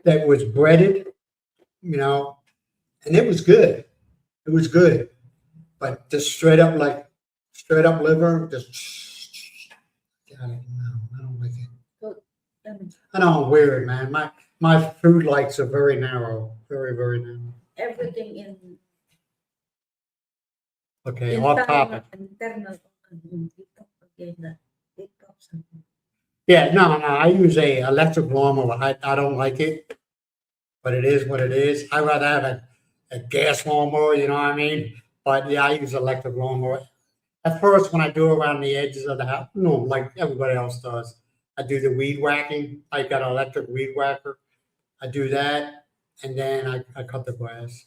[SPEAKER 1] that was breaded, you know, and it was good. It was good, but just straight up liver, just. God, no, I don't like it.
[SPEAKER 2] So, um,
[SPEAKER 1] I know I'm weird, man. My food likes are very narrow, very narrow.
[SPEAKER 2] everything in
[SPEAKER 1] Okay, off topic.
[SPEAKER 2] internal organ. We talk again that it talks.
[SPEAKER 1] Yeah, no, I use a electric lawnmower. I don't like it, but it is what it is. I'd rather have a gas lawnmower, you know what I mean? But yeah, I use electric lawnmower. At first, when I do around the edges of the house, no, like everybody else does, I do the weed whacking. I got an electric weed whacker. I do that, and then I cut the grass.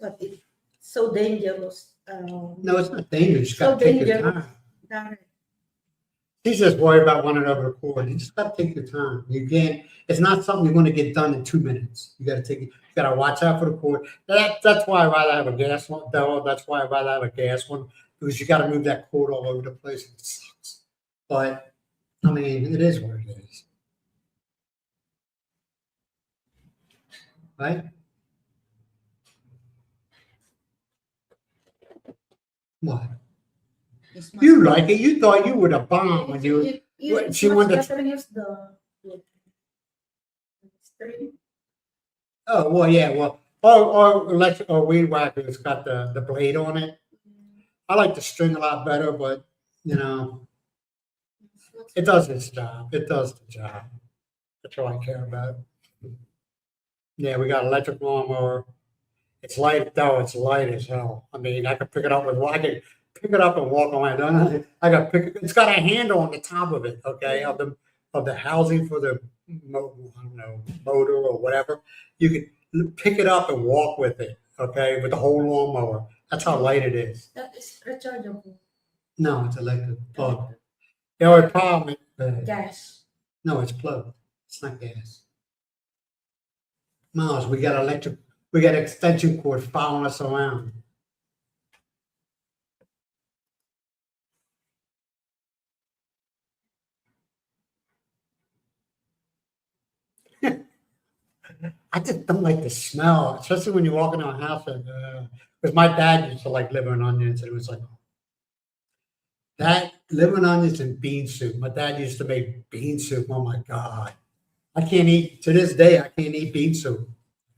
[SPEAKER 2] But it's so dangerous.
[SPEAKER 1] No, it's not dangerous. You
[SPEAKER 2] So
[SPEAKER 1] got to take your
[SPEAKER 2] dangerous.
[SPEAKER 1] time.
[SPEAKER 2] That
[SPEAKER 1] He's just worried about running over the cord. You just got to take your time. You can't. It's not something you're going to get done in 2 minutes. You got to take. You got to watch out for the cord. That's why I rather have a gas one. Though that's why I rather have a gas one because you got to move that cord all over the place. It sucks. But I mean, it is what it is, right? What?
[SPEAKER 2] is
[SPEAKER 1] You like it? You thought you were the bomb when you.
[SPEAKER 2] it's
[SPEAKER 1] She
[SPEAKER 2] much
[SPEAKER 1] wanted to.
[SPEAKER 2] better use the string.
[SPEAKER 1] Oh well, yeah, well, or electric or weed whacker. It's got the blade on it. I like the string a lot better, but you know, it does its job. It does the job. That's all I care about. Yeah, we got electric lawnmower. It's light though. It's light as hell. I mean, I could pick it up with. I could pick it up and walk away. Don't I got pick. It's got a handle on the top of it. Okay, of the housing for the I don't know, motor or whatever. You could pick it up and walk with it. Okay, with the whole lawnmower. That's how light it is.
[SPEAKER 2] That is rechargeable.
[SPEAKER 1] No, it's electric plug. The only problem is
[SPEAKER 2] Gas.
[SPEAKER 1] no, it's plugged. It's not gas. Miles, we got electric. We got extension cord following us around. I just don't like the smell, especially when you walk into a house. Because my dad used to like liver and onions, and it was like that liver and onions and bean soup. My dad used to make bean soup. Oh my God. I can't eat, to this day, I can't eat bean soup.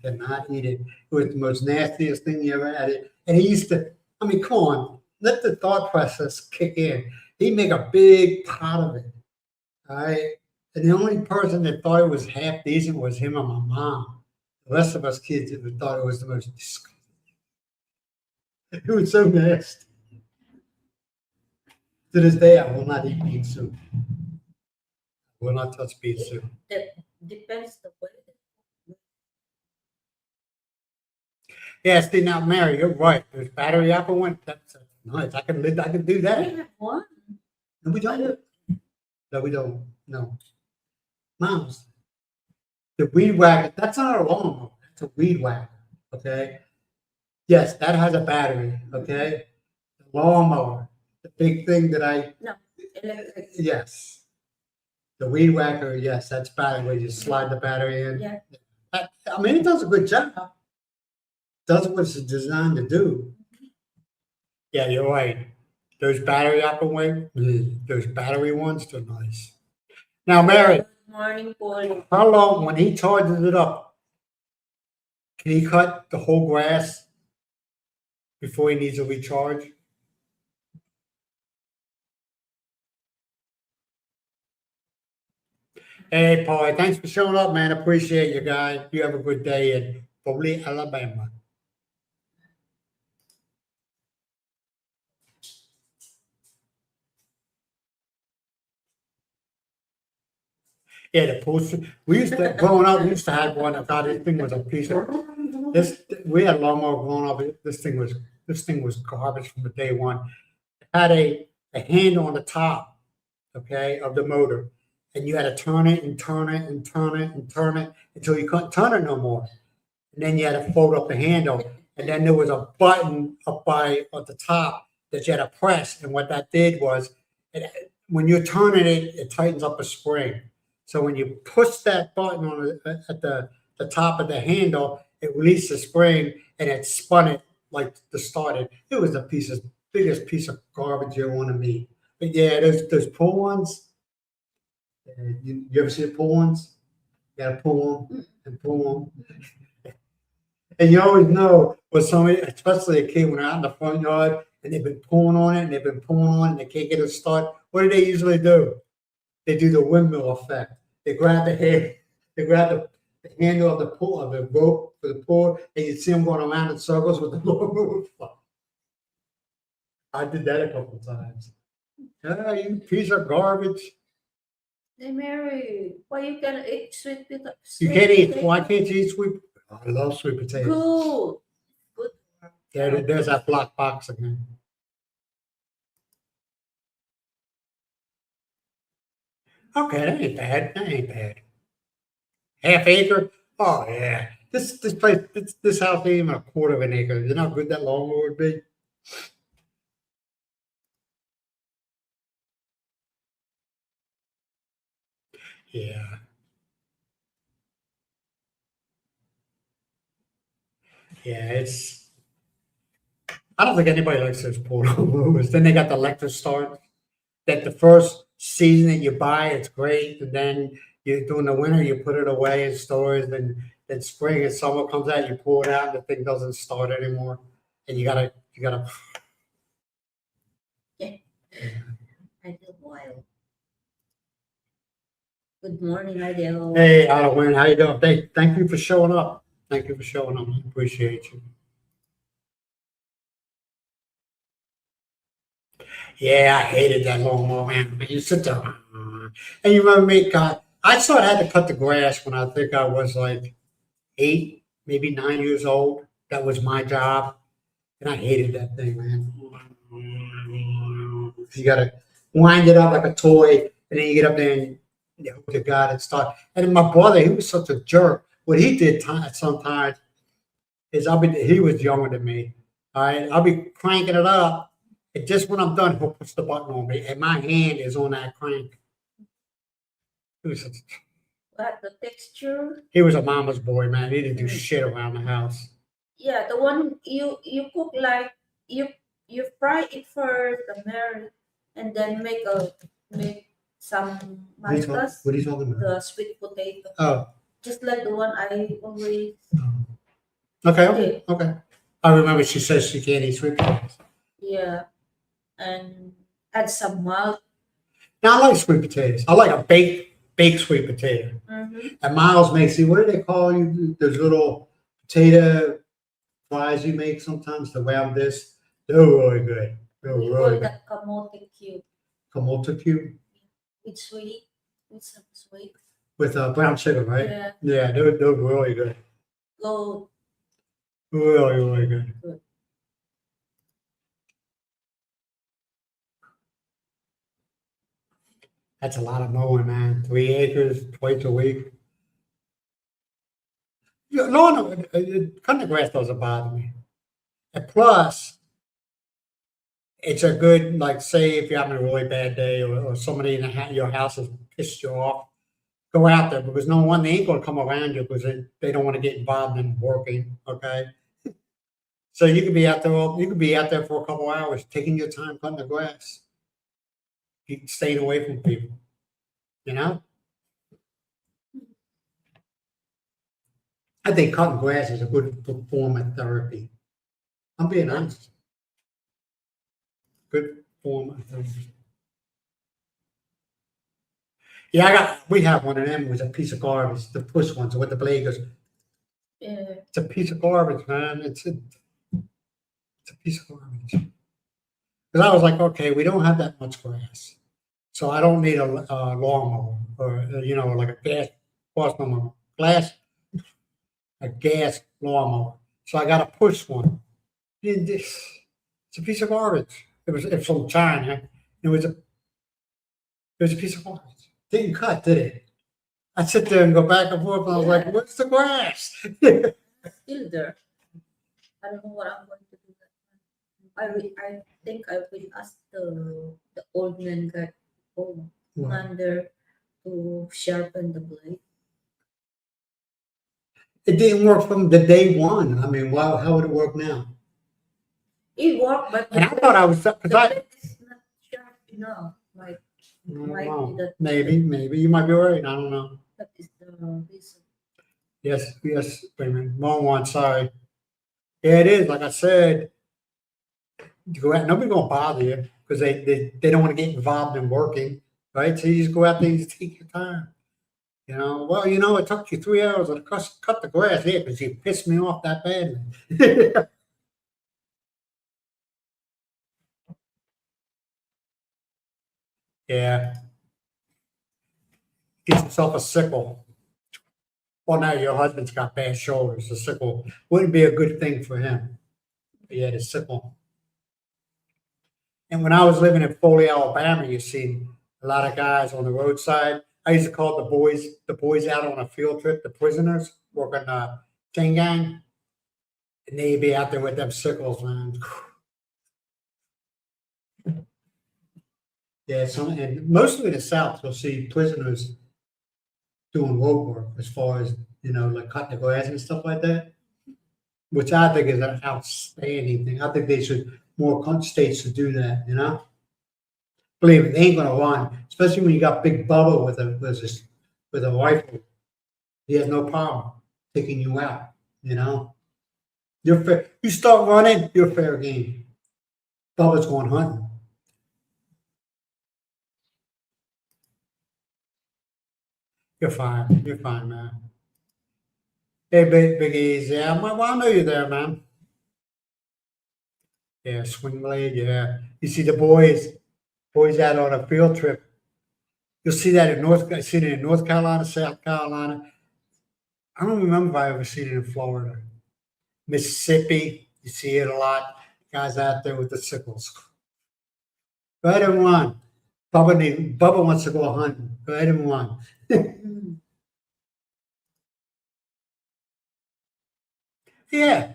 [SPEAKER 1] I cannot eat it. It was the most nastiest thing you ever had. And he used to, I mean, come on, let the thought process kick in. He'd make a big pot of it. All right. And the only person that thought it was half decent was him and my mom. The rest of us kids thought it was the most disgusting. It was so nasty. To this day, I will not eat bean soup. I will not touch bean soup.
[SPEAKER 2] That depends the way.
[SPEAKER 1] Yeah, see now, Mary, you're right. There's battery apple one. That's nice. I can do
[SPEAKER 2] We
[SPEAKER 1] that.
[SPEAKER 2] have one.
[SPEAKER 1] No, we don't. No, we don't. No. Moms, the weed whacker, that's not a lawnmower. It's a weed whacker. Okay. Yes, that has a battery. Okay. The lawnmower, the big thing that
[SPEAKER 2] No, electric.
[SPEAKER 1] yes. The weed whacker, yes, that's battery where you slide the battery in.
[SPEAKER 2] Yeah.
[SPEAKER 1] I mean, it does a good job. Does what it's designed to do. Yeah, you're right. Those battery apple those battery ones, they're nice. Now, Mary,
[SPEAKER 2] morning, Paul.
[SPEAKER 1] How long, when he charges it up, can he cut the whole grass before he needs to recharge? Hey, Paul, thanks for showing up, man. Appreciate you guys. You have a good day in Foley, Alabama. Yeah, the post. We used to growing up. We used to have one. I thought this thing was a piece of this. We had a lawnmower growing up. This thing was garbage from the day one. It had a handle on the top, okay, of the motor, and you had to turn it and turn it and turn it and turn it until you couldn't turn it no more. And then you had to fold up the handle, and then there was a button up at the top that you had to press. And what that did was, when you're turning it, it tightens up a spring. So when you push that button on at the top of the handle, it released the spring and it spun it like to start it. It was the biggest piece of garbage you want to meet. But yeah, those pull ones. You ever see the pull ones? You gotta pull them and pull them. And you always know when somebody, especially a kid, when they're out in the front yard and they've been pulling on it and they've been pulling on it and they can't get it to start. What do they usually do? They do the windmill effect. They grab the handle of the rope for the pull, and you see them going around in circles with the lawnmower. I did that a couple of times. Ah, you piece of garbage.
[SPEAKER 2] Hey, Mary, why you can eat sweet potato?
[SPEAKER 1] You can't eat. Why can't you eat sweet? Oh, I love sweet potatoes.
[SPEAKER 2] Good. Good.
[SPEAKER 1] There's that black box again. Okay, that ain't bad. That ain't bad. Half acre? Oh yeah. This place, this house ain't even a quarter of an acre. You know how good that lawnmower would be? Yeah. Yeah, I don't think anybody likes those poor lawnmowers. Then they got the electric start. That the first season that you buy, it's great, and then during the winter you put it away in stores. Then spring and summer comes out, you pull it out, and the thing doesn't start anymore, and you gotta.
[SPEAKER 2] Yeah. Ideal Wild. Good morning, Ideal.
[SPEAKER 1] Hey, Alwyn, how you doing? Thank you for showing up. Thank you for showing up. I appreciate you. Yeah, I hated that lawnmower, man. You sit there, and you remember me, God. I sort of had to cut the grass when I think I was like 8, maybe 9 years old. That was my job, and I hated that thing, man. You gotta wind it up like a toy, and then you get up there and hope to God it start. And then my brother, he was such a jerk. What he did sometimes is he was younger than me. All right, I'll be cranking it up, and just when I'm done, he'll push the button on me, and my hand is on that crank.
[SPEAKER 2] What the texture?
[SPEAKER 1] He was a mama's boy, man. He didn't do shit around the house.
[SPEAKER 2] Yeah, the one you cook like you fry it first, and then make some
[SPEAKER 1] What are you
[SPEAKER 2] pastas.
[SPEAKER 1] what are you talking about?
[SPEAKER 2] The sweet potato.
[SPEAKER 1] Oh,
[SPEAKER 2] Just like the one I always.
[SPEAKER 1] okay. I remember she says she can't eat sweet potatoes.
[SPEAKER 2] Yeah, and add some milk.
[SPEAKER 1] Now I like sweet potatoes. I like a baked sweet potato.
[SPEAKER 2] Mm-hmm.
[SPEAKER 1] And Miles makes what do they call you? Those little potato fries you make sometimes to round this. They're really good. They're
[SPEAKER 2] We
[SPEAKER 1] really
[SPEAKER 2] call
[SPEAKER 1] good.
[SPEAKER 2] that kamote cube
[SPEAKER 1] Kamoto cube
[SPEAKER 2] with some sweet.
[SPEAKER 1] with brown sugar, right?
[SPEAKER 2] Yeah,
[SPEAKER 1] Yeah, they're really good.
[SPEAKER 2] go
[SPEAKER 1] Really, really good.
[SPEAKER 2] good.
[SPEAKER 1] That's a lot of mowing, man. 3 acres twice a week. Yeah, no, cutting the grass doesn't bother me. And plus, it's a good, like, say if you're having a really bad day or somebody in your house has pissed you off, go out there because no one, they ain't going to come around you because they don't want to get involved in working, okay? So you could be out there, for a couple hours, taking your time cutting the grass, staying away from people, you know? I think cutting grass is a good form of therapy. I'm being honest. Good form of therapy. Yeah, we have one of them with a piece of garbage, the push ones with the blade goes.
[SPEAKER 2] Yeah.
[SPEAKER 1] It's a piece of garbage, man. It's a piece of garbage. Because I was like, okay, we don't have that much grass, so I don't need a lawnmower or like a gas lawnmower. So I got a push one. It's a piece of garbage. It's from China. It was a piece of garbage. Didn't cut, did it? I sit there and go back and forth, and I was like, "Where's the grass?"
[SPEAKER 2] Still there. I don't know what I'm going to do. I think I will ask the old man that commander to sharpen the blade.
[SPEAKER 1] It didn't work from the day one. I mean, how would it work now?
[SPEAKER 2] It worked, but
[SPEAKER 1] And I thought I was
[SPEAKER 2] the
[SPEAKER 1] because
[SPEAKER 2] blade is not sharp enough. Might be that
[SPEAKER 1] maybe you might be right. I don't know.
[SPEAKER 2] that is the reason.
[SPEAKER 1] Yes. Wait a minute. Wrong one. Sorry. Yeah, it is. Like I said, you go out. Nobody's gonna bother you because they don't want to get involved in working, right? So you just go out there and just take your time. Well, it took you 3 hours to cut the grass here because you pissed me off that badly. Yeah. Get yourself a sickle. Well, now your husband's got bad shoulders. The sickle wouldn't be a good thing for him. But yeah, the sickle. And when I was living in Foley, Alabama, you see a lot of guys on the roadside. I used to call the boys out on a field trip, the prisoners working chain gang. And they'd be out there with them sickles, man. Yeah, and mostly in the South, you'll see prisoners doing road work as far as, like cutting the grass and stuff like that, which I think is an outstanding thing. I think more states should do that. Believe me, they ain't going to run, especially when you got Big Bubba with a rifle. He has no problem taking you out, You're fair. You start running, you're fair game. Bubba's going hunting. You're fine, man. Hey, Big E's, yeah, I know you're there, man. Yeah, swing blade, yeah. You see the boys out on a field trip. You'll see that I seen it in North Carolina, South Carolina. I don't remember if I ever seen it in Florida. Mississippi, you see it a lot. Guys out there with the sickles. Go ahead and run. Bubba wants to go hunting. Go ahead and run. Yeah.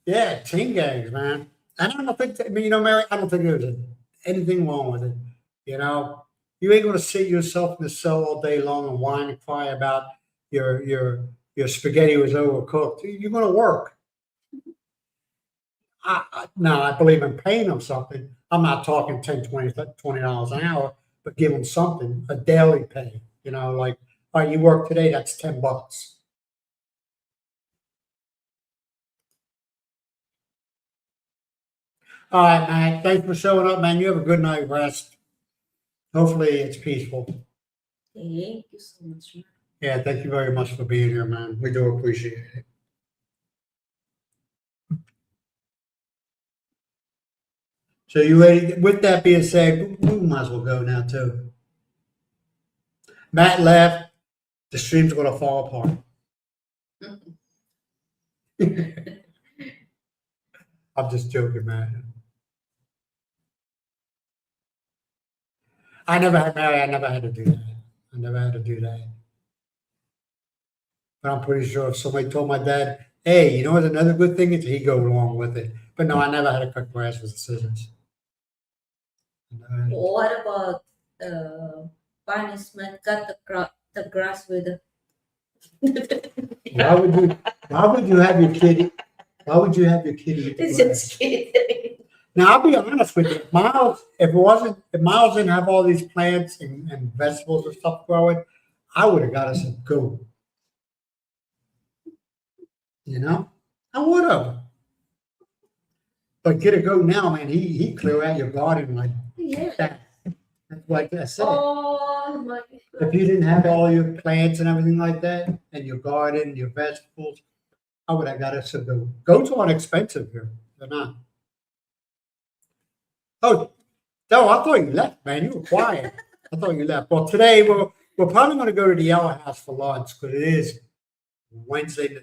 [SPEAKER 1] Yeah, chain gangs, man. And I don't think, Mary, I don't think there's anything wrong with it. You ain't gonna sit yourself in the cell all day long and whine and cry about your spaghetti was overcooked. You're gonna work. Now I believe in paying them something. I'm not talking $10, $20 an hour, but give them something, a daily pay. Like, all right, you work today, that's $10. All right, man. Thanks for showing up, man. You have a good night rest. Hopefully it's peaceful.
[SPEAKER 2] Thank you so much.
[SPEAKER 1] Yeah, thank you very much for being here, man. We do appreciate it. So you ready? With that being said, we might as well go now too. Matt left. The stream's going to fall apart. I'm just joking, man. I never had to do that. I never had to do that. But I'm pretty sure if somebody told my dad, hey, what's another good thing? He'd go along with it. But no, I never had to cut grass with scissors.
[SPEAKER 2] What about punishment? Cut the grass with the.
[SPEAKER 1] Why would you have your kitty? Why would you have your kitty?
[SPEAKER 2] It's just kidding.
[SPEAKER 1] Now I'll be honest with you, Myles. If Myles didn't have all these plants and vegetables and stuff growing, I would have got us a goat. You know, I would have. But get a goat now, man. He clear out your garden like
[SPEAKER 2] Yeah.
[SPEAKER 1] that. That's like I said.
[SPEAKER 2] Oh my
[SPEAKER 1] If you didn't have all your plants and everything like that, and your garden, your vegetables, I would have got us a goat. Goats aren't expensive here. They're not. Oh, no, I thought you left, man. You were quiet. I thought you left. Well, today we're probably going to go to the Yellow House for lunch because it is Wednesday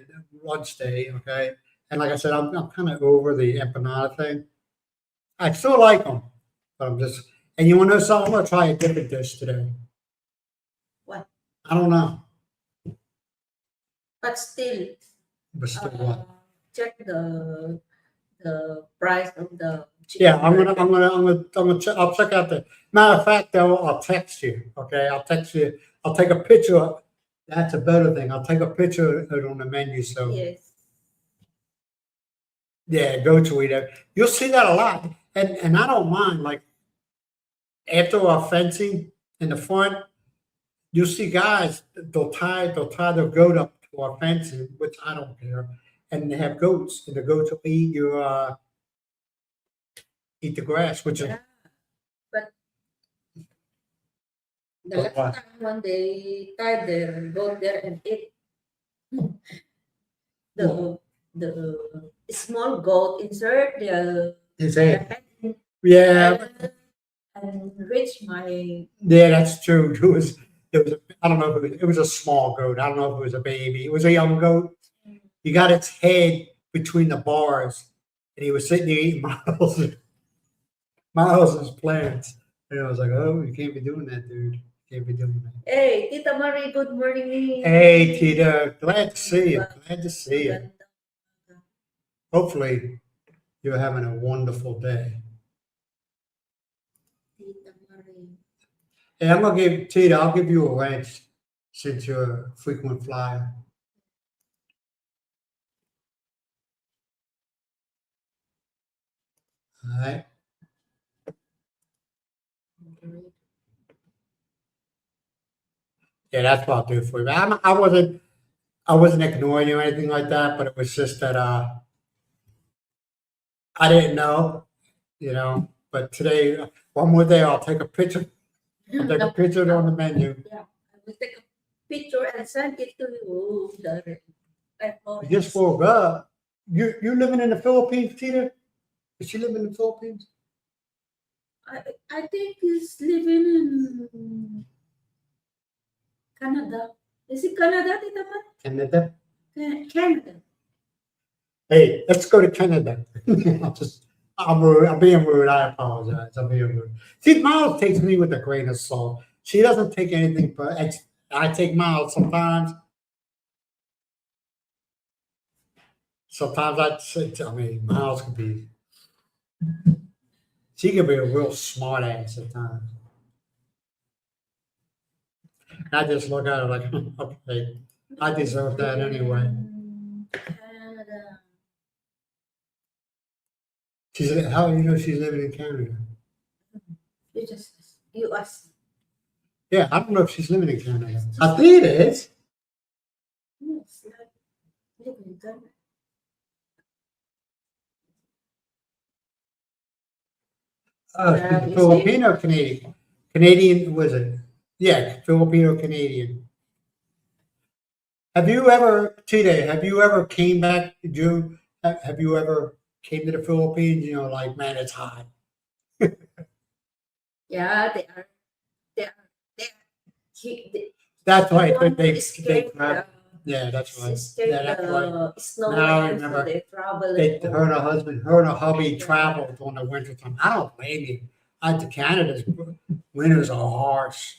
[SPEAKER 1] lunch day. Okay, and like I said, I'm kind of over the empanada thing. I still like them, but I'm just. And you want to know something? I'm going to try a different dish today.
[SPEAKER 2] What?
[SPEAKER 1] I don't know,
[SPEAKER 2] But still,
[SPEAKER 1] but still what?
[SPEAKER 2] check the price of the chicken.
[SPEAKER 1] Yeah, I'll check out the. Matter of fact, though, I'll text you. Okay, I'll text you. I'll take a picture. That's a better thing. I'll take a picture of it on the menu. So
[SPEAKER 2] Yes.
[SPEAKER 1] yeah, go to it. You'll see that a lot, and I don't mind. Like after our fencing in the front, you'll see guys. They'll tie their goat up to our fencing, which I don't care, and they have goats, and the goats will eat the grass, which is.
[SPEAKER 2] Yeah. But the
[SPEAKER 1] But
[SPEAKER 2] last
[SPEAKER 1] what?
[SPEAKER 2] time when they tied their goat there and ate the small goat insert
[SPEAKER 1] His
[SPEAKER 2] their
[SPEAKER 1] head.
[SPEAKER 2] head in
[SPEAKER 1] Yeah,
[SPEAKER 2] and reach my
[SPEAKER 1] yeah, that's true. It was I don't know if it was a small goat. I don't know if it was a baby. It was a young goat. He got its head between the bars, and he was sitting there eating Miles's plants. And I was like, oh, you can't be doing that, dude. You can't be doing that.
[SPEAKER 2] Hey, Tita Marie, good morning.
[SPEAKER 1] Hey, Tita, glad to see you. Glad to see you. Hopefully, you're having a wonderful day.
[SPEAKER 2] Tita Marie.
[SPEAKER 1] Hey, I'm gonna give Tita. I'll give you a wrench since you're a frequent flyer. All right. Yeah, that's what I'll do for you. I wasn't ignoring you or anything like that, but it was just that I didn't know, But today, one more day, I'll take a picture. I'll take a picture on the menu.
[SPEAKER 2] Yeah, I will take a picture and send it to you.
[SPEAKER 1] You just woke up. You living in the Philippines, Tita? Is she living in the Philippines?
[SPEAKER 2] I think he's living in Canada. Is it Canada, Tita Marie?
[SPEAKER 1] Canada.
[SPEAKER 2] Canada.
[SPEAKER 1] Hey, let's go to Canada. I'm rude. I'm being rude. I apologize. I'm being rude. See, Miles takes me with a grain of salt. She doesn't take anything, but I take Miles sometimes. Sometimes Miles could be. She could be a real smart ass at times. And I just look at her like, okay, I deserve that anyway.
[SPEAKER 2] Canada.
[SPEAKER 1] How do you know she's living in Canada?
[SPEAKER 2] US.
[SPEAKER 1] Yeah, I don't know if she's living in Canada. I think it is.
[SPEAKER 2] No, it's not living in Canada.
[SPEAKER 1] She's Filipino Canadian. Canadian was it? Yeah, Filipino Canadian. Have you ever, Tita, have you ever came back to June? Have you ever came to the Philippines? Like, man, it's hot.
[SPEAKER 2] Yeah, they are. They are. They
[SPEAKER 1] That's right.
[SPEAKER 2] want
[SPEAKER 1] They
[SPEAKER 2] to escape
[SPEAKER 1] yeah, that's right.
[SPEAKER 2] escape
[SPEAKER 1] Yeah, that's right.
[SPEAKER 2] the snow
[SPEAKER 1] Now I
[SPEAKER 2] and so
[SPEAKER 1] remember
[SPEAKER 2] they travel.
[SPEAKER 1] Her and her husband, her and her hubby traveled on the winter time. I don't blame you. To Canada's winters are harsh.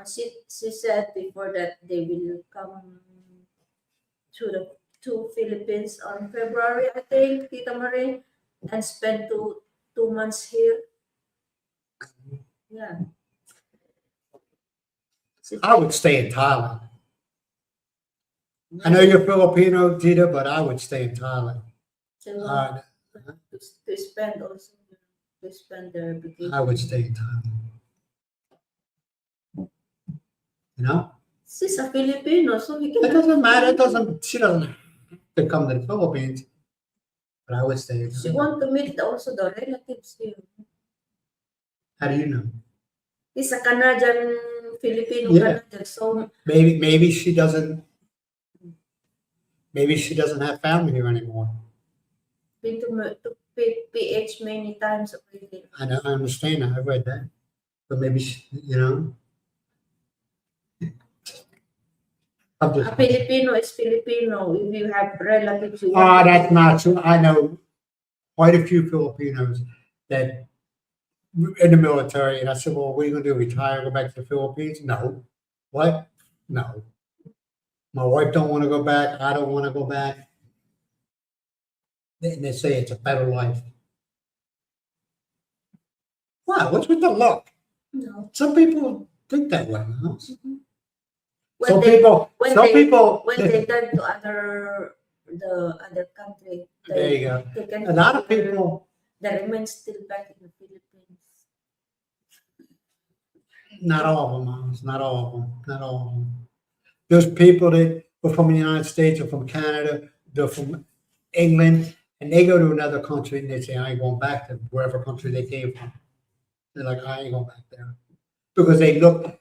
[SPEAKER 2] She said before that they will come to Philippines on February, I think, Tita Marie, and spend two months here. Yeah.
[SPEAKER 1] I would stay in Thailand. I know you're Filipino, Tita, but I would stay in Thailand.
[SPEAKER 2] To spend also to spend their vacation.
[SPEAKER 1] I would stay in Thailand.
[SPEAKER 2] She's a Filipino, so we can.
[SPEAKER 1] It doesn't matter. It doesn't. She doesn't. to come to the Philippines, but I would say,
[SPEAKER 2] She want to meet also the relatives here.
[SPEAKER 1] how do you know?
[SPEAKER 2] He's a Canadian, Filipino
[SPEAKER 1] Yeah.
[SPEAKER 2] Canadian, so
[SPEAKER 1] Maybe she doesn't. Maybe she doesn't have family here anymore.
[SPEAKER 2] been to PH many times already.
[SPEAKER 1] I know. I understand. I read that, but maybe she, I'm
[SPEAKER 2] A
[SPEAKER 1] just.
[SPEAKER 2] Filipino is Filipino. If you have relatives, you
[SPEAKER 1] Ah,
[SPEAKER 2] want to
[SPEAKER 1] that's not true. I know quite a few Filipinos that in the military, and I said, "Well, what are you going to do? Retire, go back to the Philippines?" No. What? No. My wife don't want to go back. I don't want to go back. And they say it's a better life. Why? What's with the look?
[SPEAKER 2] no.
[SPEAKER 1] Some people think that way. Huh?
[SPEAKER 2] When
[SPEAKER 1] Some
[SPEAKER 2] they
[SPEAKER 1] people. Some people.
[SPEAKER 2] when they turn to the other country,
[SPEAKER 1] There you go.
[SPEAKER 2] they can
[SPEAKER 1] A lot of people.
[SPEAKER 2] that remain still back in the Philippines.
[SPEAKER 1] Not all of them, Miles. Not all of them. Not all of them. There's people that were from the United States or from Canada, they're from England, and they go to another country and they say, I ain't going back to wherever country they came from. They're like, I ain't going back there. Because they look,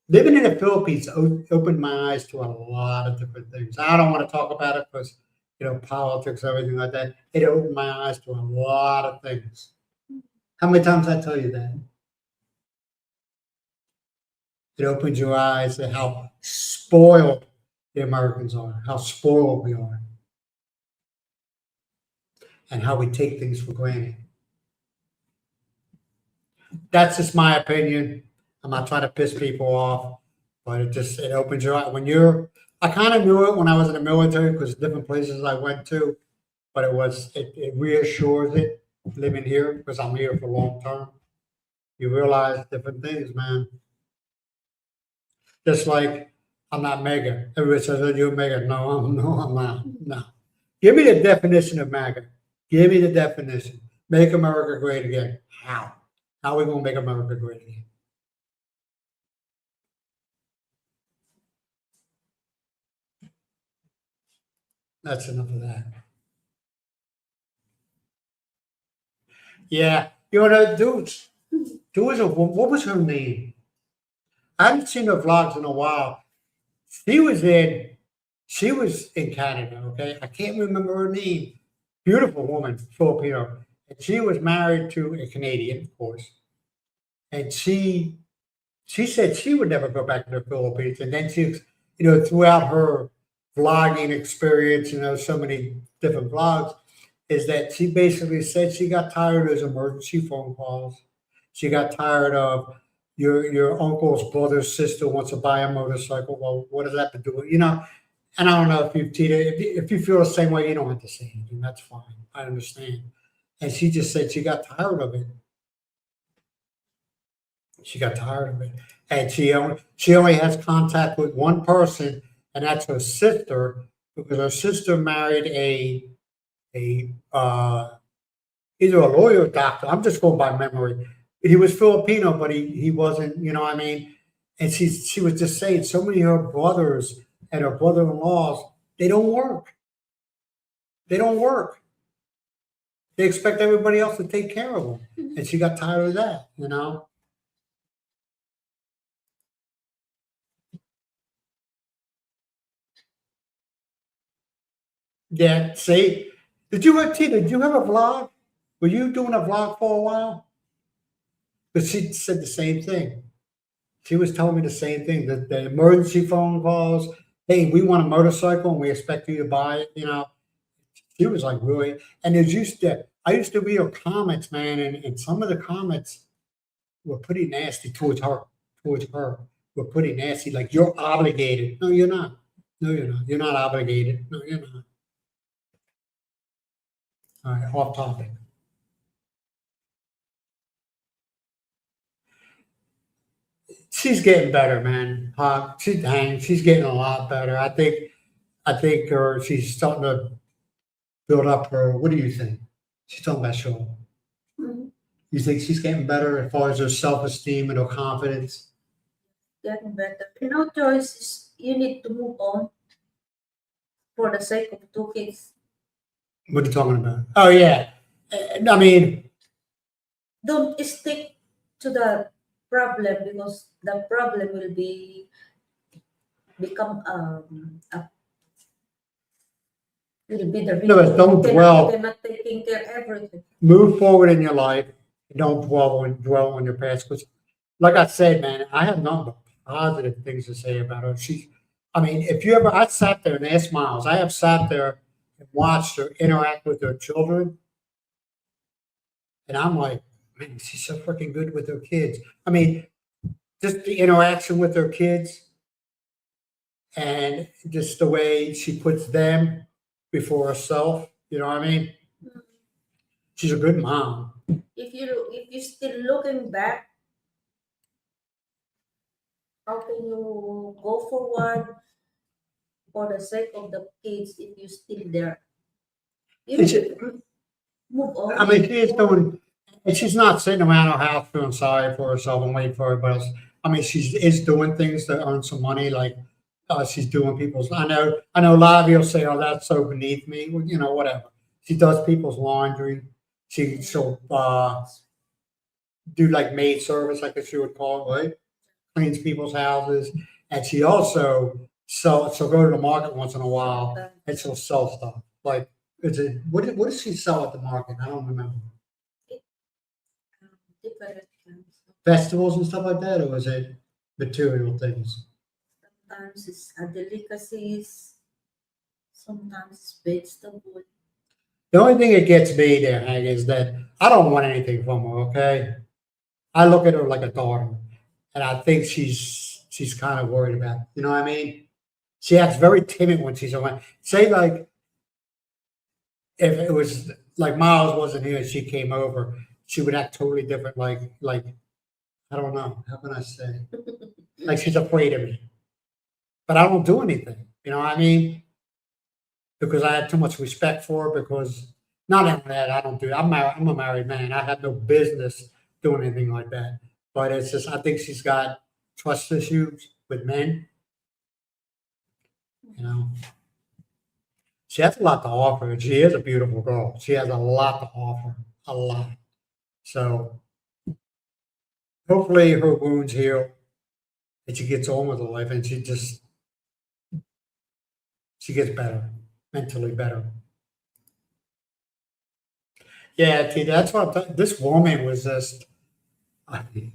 [SPEAKER 1] living in the Philippines opened my eyes to a lot of different things. I don't want to talk about it because, politics, everything like that. It opened my eyes to a lot of things. How many times I tell you that? It opens your eyes to how spoiled the Americans are, how spoiled we are, and how we take things for granted. That's just my opinion. I'm not trying to piss people off, but it opens your eye. I kind of knew it when I was in the military because different places I went to, but it reassures it living here because I'm here for long term. You realize different things, man. Just like I'm not MAGA. Everybody says, "Oh, you're MAGA." No, I'm not. No. Give me the definition of MAGA. Give me the definition. Make America great again. How? How are we going to make America great again? That's enough of that. Yeah. What was her name? I haven't seen her vlogs in a while. She was in Canada, okay? I can't remember her name. Beautiful woman, Filipino. And she was married to a Canadian, of course. And she said she would never go back to the Philippines. And then throughout her vlogging experience, so many different vlogs, is that she basically said she got tired of those emergency phone calls. She got tired of your uncle's brother's sister wants to buy a motorcycle. Well, what does that have to do with, And I don't know if you feel the same way, you don't have to say anything. That's fine. I understand. And she just said she got tired of it. She got tired of it, and she only has contact with one person, and that's her sister, because her sister married a either a lawyer or doctor. I'm just going by memory. He was Filipino, but he wasn't. You know what I mean? And she was just saying so many of her brothers and her brother-in-laws, they don't work. They don't work. They expect everybody else to take care of them, and she got tired of that. Yeah, see? Did you have a vlog? Were you doing a vlog for a while? But she said the same thing. She was telling me the same thing, that the emergency phone calls, hey, we want a motorcycle and we expect you to buy it. She was like, really? And I used to read her comments, man, and some of the comments were pretty nasty towards her. Were pretty nasty, like you're obligated. No, you're not. No, you're not. You're not obligated. No, you're not. All right, off topic. She's getting better, man. She's getting a lot better. I think she's starting to build up her. What do you think? She's talking about show.
[SPEAKER 2] Mhm.
[SPEAKER 1] You think she's getting better as far as her self-esteem and her confidence?
[SPEAKER 2] Getting better. No choice is you need to move on. for the sake of two kids.
[SPEAKER 1] What are you talking about? Oh yeah, I mean,
[SPEAKER 2] Don't stick to the problem because the problem will become will be the
[SPEAKER 1] no, but
[SPEAKER 2] reason
[SPEAKER 1] don't dwell.
[SPEAKER 2] you cannot taking care everything.
[SPEAKER 1] Move forward in your life. Don't dwell on your past. Because, like I said, man, I have nothing but positive things to say about her. I mean, if you ever, I sat there and asked Myles. I have sat there and watched her interact with her children, and I'm like, man, she's so freaking good with her kids. I mean, just the interaction with her kids, and just the way she puts them before herself. You know what I mean? She's a good mom.
[SPEAKER 2] If you still looking back, how can you go forward for the sake of the kids if you still there? You
[SPEAKER 1] And
[SPEAKER 2] need
[SPEAKER 1] she,
[SPEAKER 2] to move on.
[SPEAKER 1] I mean, she is doing, and she's not sitting around her house feeling sorry for herself and waiting for everybody else. I mean, she is doing things to earn some money, like she's doing people's. I know. A lot of you will say, "Oh, that's so beneath me." Well, you know, whatever. She does people's laundry. She'll do like maid service, I guess you would call it, right? Cleans people's houses, and she also she'll go to the market once in a while and she'll sell stuff. Like, what does she sell at the market? I don't remember.
[SPEAKER 2] Different kinds.
[SPEAKER 1] Vegetables and stuff like that, or is it material things?
[SPEAKER 2] Sometimes it's delicacies, sometimes it's vegetable.
[SPEAKER 1] The only thing that gets me there, Hank, is that I don't want anything from her. Okay, I look at her like a daughter, and I think she's kind of worried about. You know what I mean? She acts very timid when she's around. Say like if it was like Myles wasn't here and she came over, she would act totally different. Like I don't know. How can I say? Like she's afraid of me, but I don't do anything. You know what I mean? Because I have too much respect for her. Because not only that, I don't do. I'm married. I'm a married man. I have no business doing anything like that. But it's just I think she's got trust issues with men. You know, she has a lot to offer. And she is a beautiful girl. She has a lot to offer. A lot. So hopefully her wounds heal and she gets on with her life and she gets better, mentally better. Yeah, T, that's what this woman was just. I mean,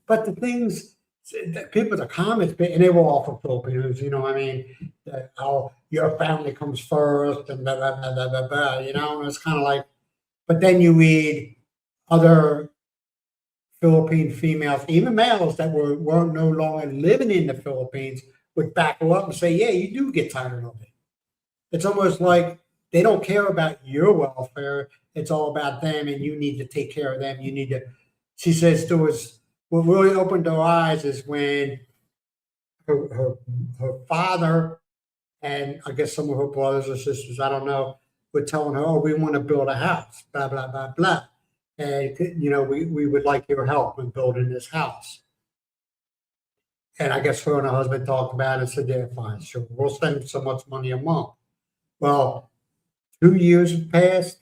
[SPEAKER 1] but the things, the people, the comments, and they were all from Filipinos. You know, what I mean, that, oh, your family comes first, and blah blah blah blah blah. Blah, you know, and it's kind of like. But then you read other Philippine females, even males that weren't no longer living in the Philippines, would back her up and say, "Yeah, you do get tired of it." It's almost like they don't care about your welfare. It's all about them, and you need to take care of them. You need to. She says there was what really opened her eyes is when her father and I guess some of her brothers or sisters, I don't know, were telling her, "Oh, we want to build a house, blah blah blah blah, and you know we would like your help in building this house." And I guess her and her husband talked about it and said, "Yeah, fine, sure, we'll spend so much money a month." Well, 2 years have passed,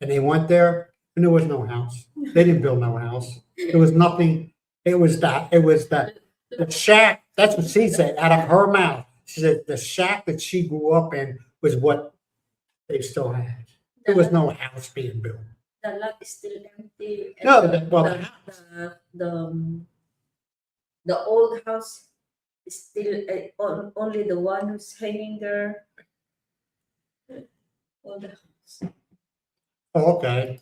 [SPEAKER 1] and they went there, and there was no house. They didn't build no house. There was nothing. It was that. It was that. The shack. That's what she said out of her mouth. She said the shack that she grew up in was what they still had. There was no house being built.
[SPEAKER 2] The lot is still empty. And
[SPEAKER 1] No, well,
[SPEAKER 2] the, the old house is still only the one who's hanging there. All the house.
[SPEAKER 1] oh, okay.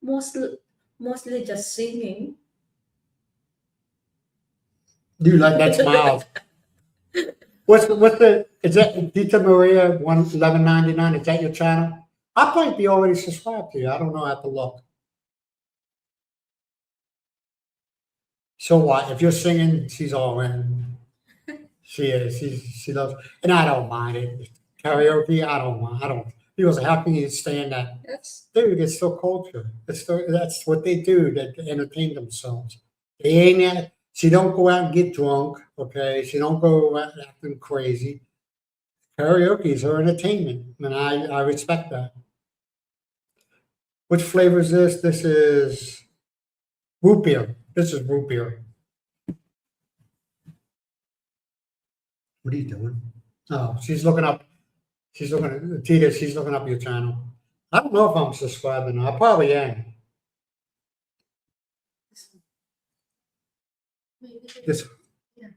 [SPEAKER 2] Mostly just singing.
[SPEAKER 1] You like that smile. What's the is that Dita Maria 1199? Is that your channel? I might be already subscribed to you. I don't know. I have to look. So what? If you're singing, she's all in. She is. She loves, and I don't mind it. Karaoke, I don't mind. I don't. People say, how can you stand that?
[SPEAKER 2] That's
[SPEAKER 1] Dude, it's still culture. That's what they do to entertain themselves. They ain't She don't go out and get drunk, okay? She don't go out acting crazy. Karaoke is her entertainment, and I respect that. Which flavor is this? This is root beer. This is root beer. What are you doing? Oh, she's looking up. She's looking at Tita. She's looking up your channel. I don't know if I'm subscribed or not. I probably am. This
[SPEAKER 2] Yeah.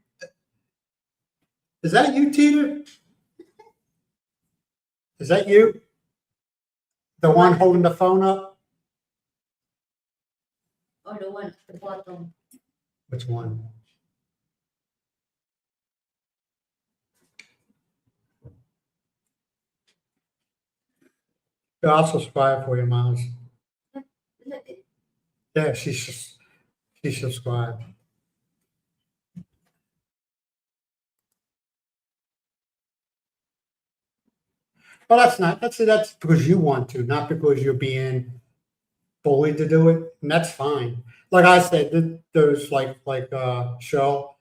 [SPEAKER 1] is that you, Tita? Is that you? The one holding the phone up?
[SPEAKER 2] Or the one at the bottom.
[SPEAKER 1] Which one? Yeah, I'll subscribe for you, Miles.
[SPEAKER 2] Is that it?
[SPEAKER 1] Yeah, she's subscribed. Well, that's because you want to, not because you're being bullied to do it, and that's fine. Like I said, there's show.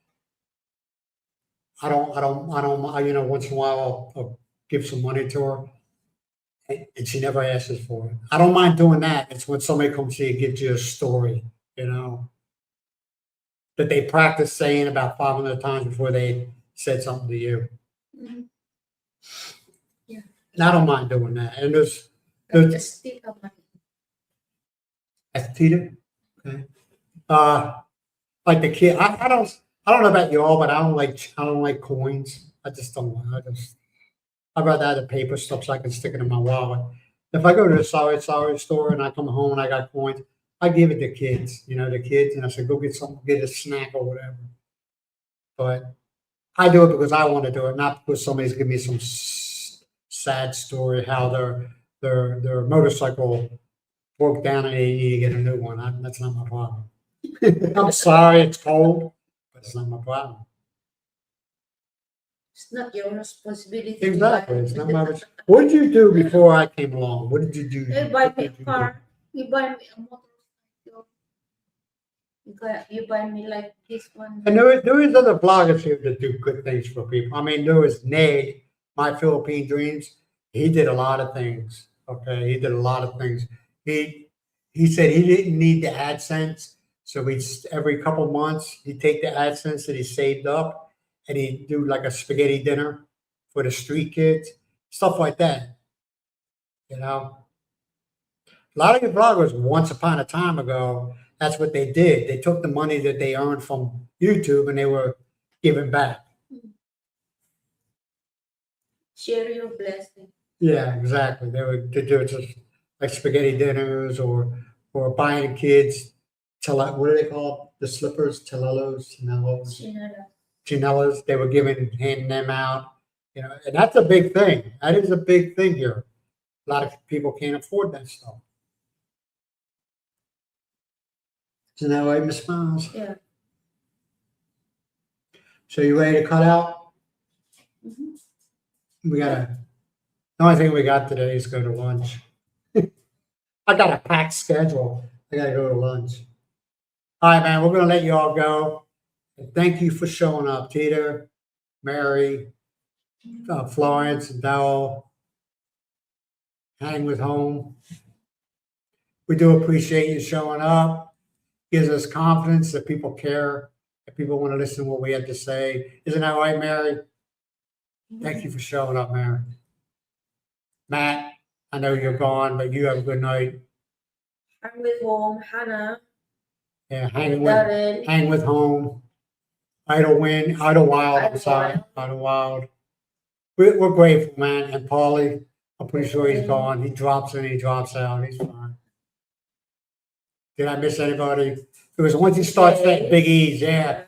[SPEAKER 1] You know, once in a while I'll give some money to her, and she never asks for it. I don't mind doing that. It's when somebody comes to you and gives you a story, you know, that they practice saying about 500 times before they said something to you.
[SPEAKER 2] Mhm.
[SPEAKER 1] And I don't mind doing that. And there's
[SPEAKER 2] Just stick up my.
[SPEAKER 1] that's Tita. Okay. Like the kid, I don't know about y'all, but I don't like coins. I just don't. I'd rather have the paper stuff so I can stick it in my wallet. If I go to the sorry store and I come home and I got coins, I give it to kids, you know, the kids, and I say, go get something, get a snack or whatever. But I do it because I want to do it, not because somebody's giving me some sad story how their motorcycle broke down and they need to get a new one. That's not my problem. I'm sorry, it's cold, but it's not my problem.
[SPEAKER 2] It's not your responsibility. to
[SPEAKER 1] Exactly.
[SPEAKER 2] buy.
[SPEAKER 1] It's not my. What did you do before I came along? What did you do?
[SPEAKER 2] You buy
[SPEAKER 1] What
[SPEAKER 2] me a
[SPEAKER 1] did you do?
[SPEAKER 2] car. You buy me a motorcycle. You buy me like this one.
[SPEAKER 1] And there is other bloggers here that do good things for people. I mean, there was Nate, My Philippine Dreams. He did a lot of things. Okay, he did a lot of things. He said he didn't need the AdSense, so every couple months he'd take the AdSense that he saved up and he'd do like a spaghetti dinner for the street kids, stuff like that. You know, a lot of your bloggers once upon a time ago, that's what they did. They took the money that they earned from YouTube and they were giving back.
[SPEAKER 2] Share your blessing.
[SPEAKER 1] Yeah, exactly. They do it just like spaghetti dinners or buying kids what are they called? The slippers, Chinelos,
[SPEAKER 2] Shinara.
[SPEAKER 1] Chinelas. They were handing them out. You know, and that's a big thing. That is a big thing here. A lot of people can't afford that stuff. Isn't that right, Miss Miles?
[SPEAKER 2] Yeah.
[SPEAKER 1] So you ready to cut out?
[SPEAKER 2] Mhm.
[SPEAKER 1] The only thing we got today is go to lunch. I got a packed schedule. I gotta go to lunch. All right, man, we're gonna let you all go. And thank you for showing up, Tita, Mary, Florence, and Dowell. Hang with home. We do appreciate you showing up. Gives us confidence that people care, that people want to listen to what we have to say. Isn't that right, Mary? Thank you for showing up, Mary. Matt, I know you're gone, but you have a good night.
[SPEAKER 2] I'm with home, Hannah.
[SPEAKER 1] Yeah,
[SPEAKER 2] Darren.
[SPEAKER 1] hang with home. Idle Wild, I'm sorry,
[SPEAKER 2] Idlewild.
[SPEAKER 1] Idlewild. We're grateful, man. And Paulie, I'm pretty sure he's gone. He drops in, he drops out. He's fine. Did I miss anybody? Because once you start setting big E's, yeah.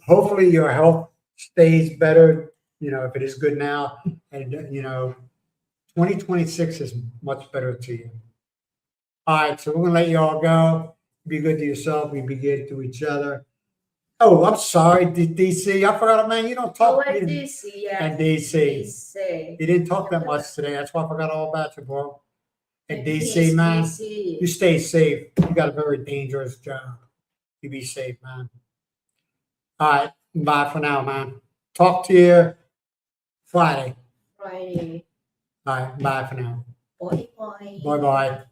[SPEAKER 1] Hopefully your health stays better, you know, if it is good now. And, you know, 2026 is much better to you. All right, so we're going to let you all go. Be good to yourself. We be good to each other. Oh, I'm sorry, DC. I forgot, man. You don't talk.
[SPEAKER 2] Oh, and DC, yeah.
[SPEAKER 1] And DC.
[SPEAKER 2] DC.
[SPEAKER 1] You didn't talk that much today. That's why I forgot all about you, bro. And DC,
[SPEAKER 2] Yes,
[SPEAKER 1] man,
[SPEAKER 2] DC.
[SPEAKER 1] you stay safe. You got a very dangerous job. You be safe, man. All right, bye for now, man. Talk to you Friday.
[SPEAKER 2] Friday.
[SPEAKER 1] All right, bye for now.
[SPEAKER 2] Bye bye.
[SPEAKER 1] Bye bye.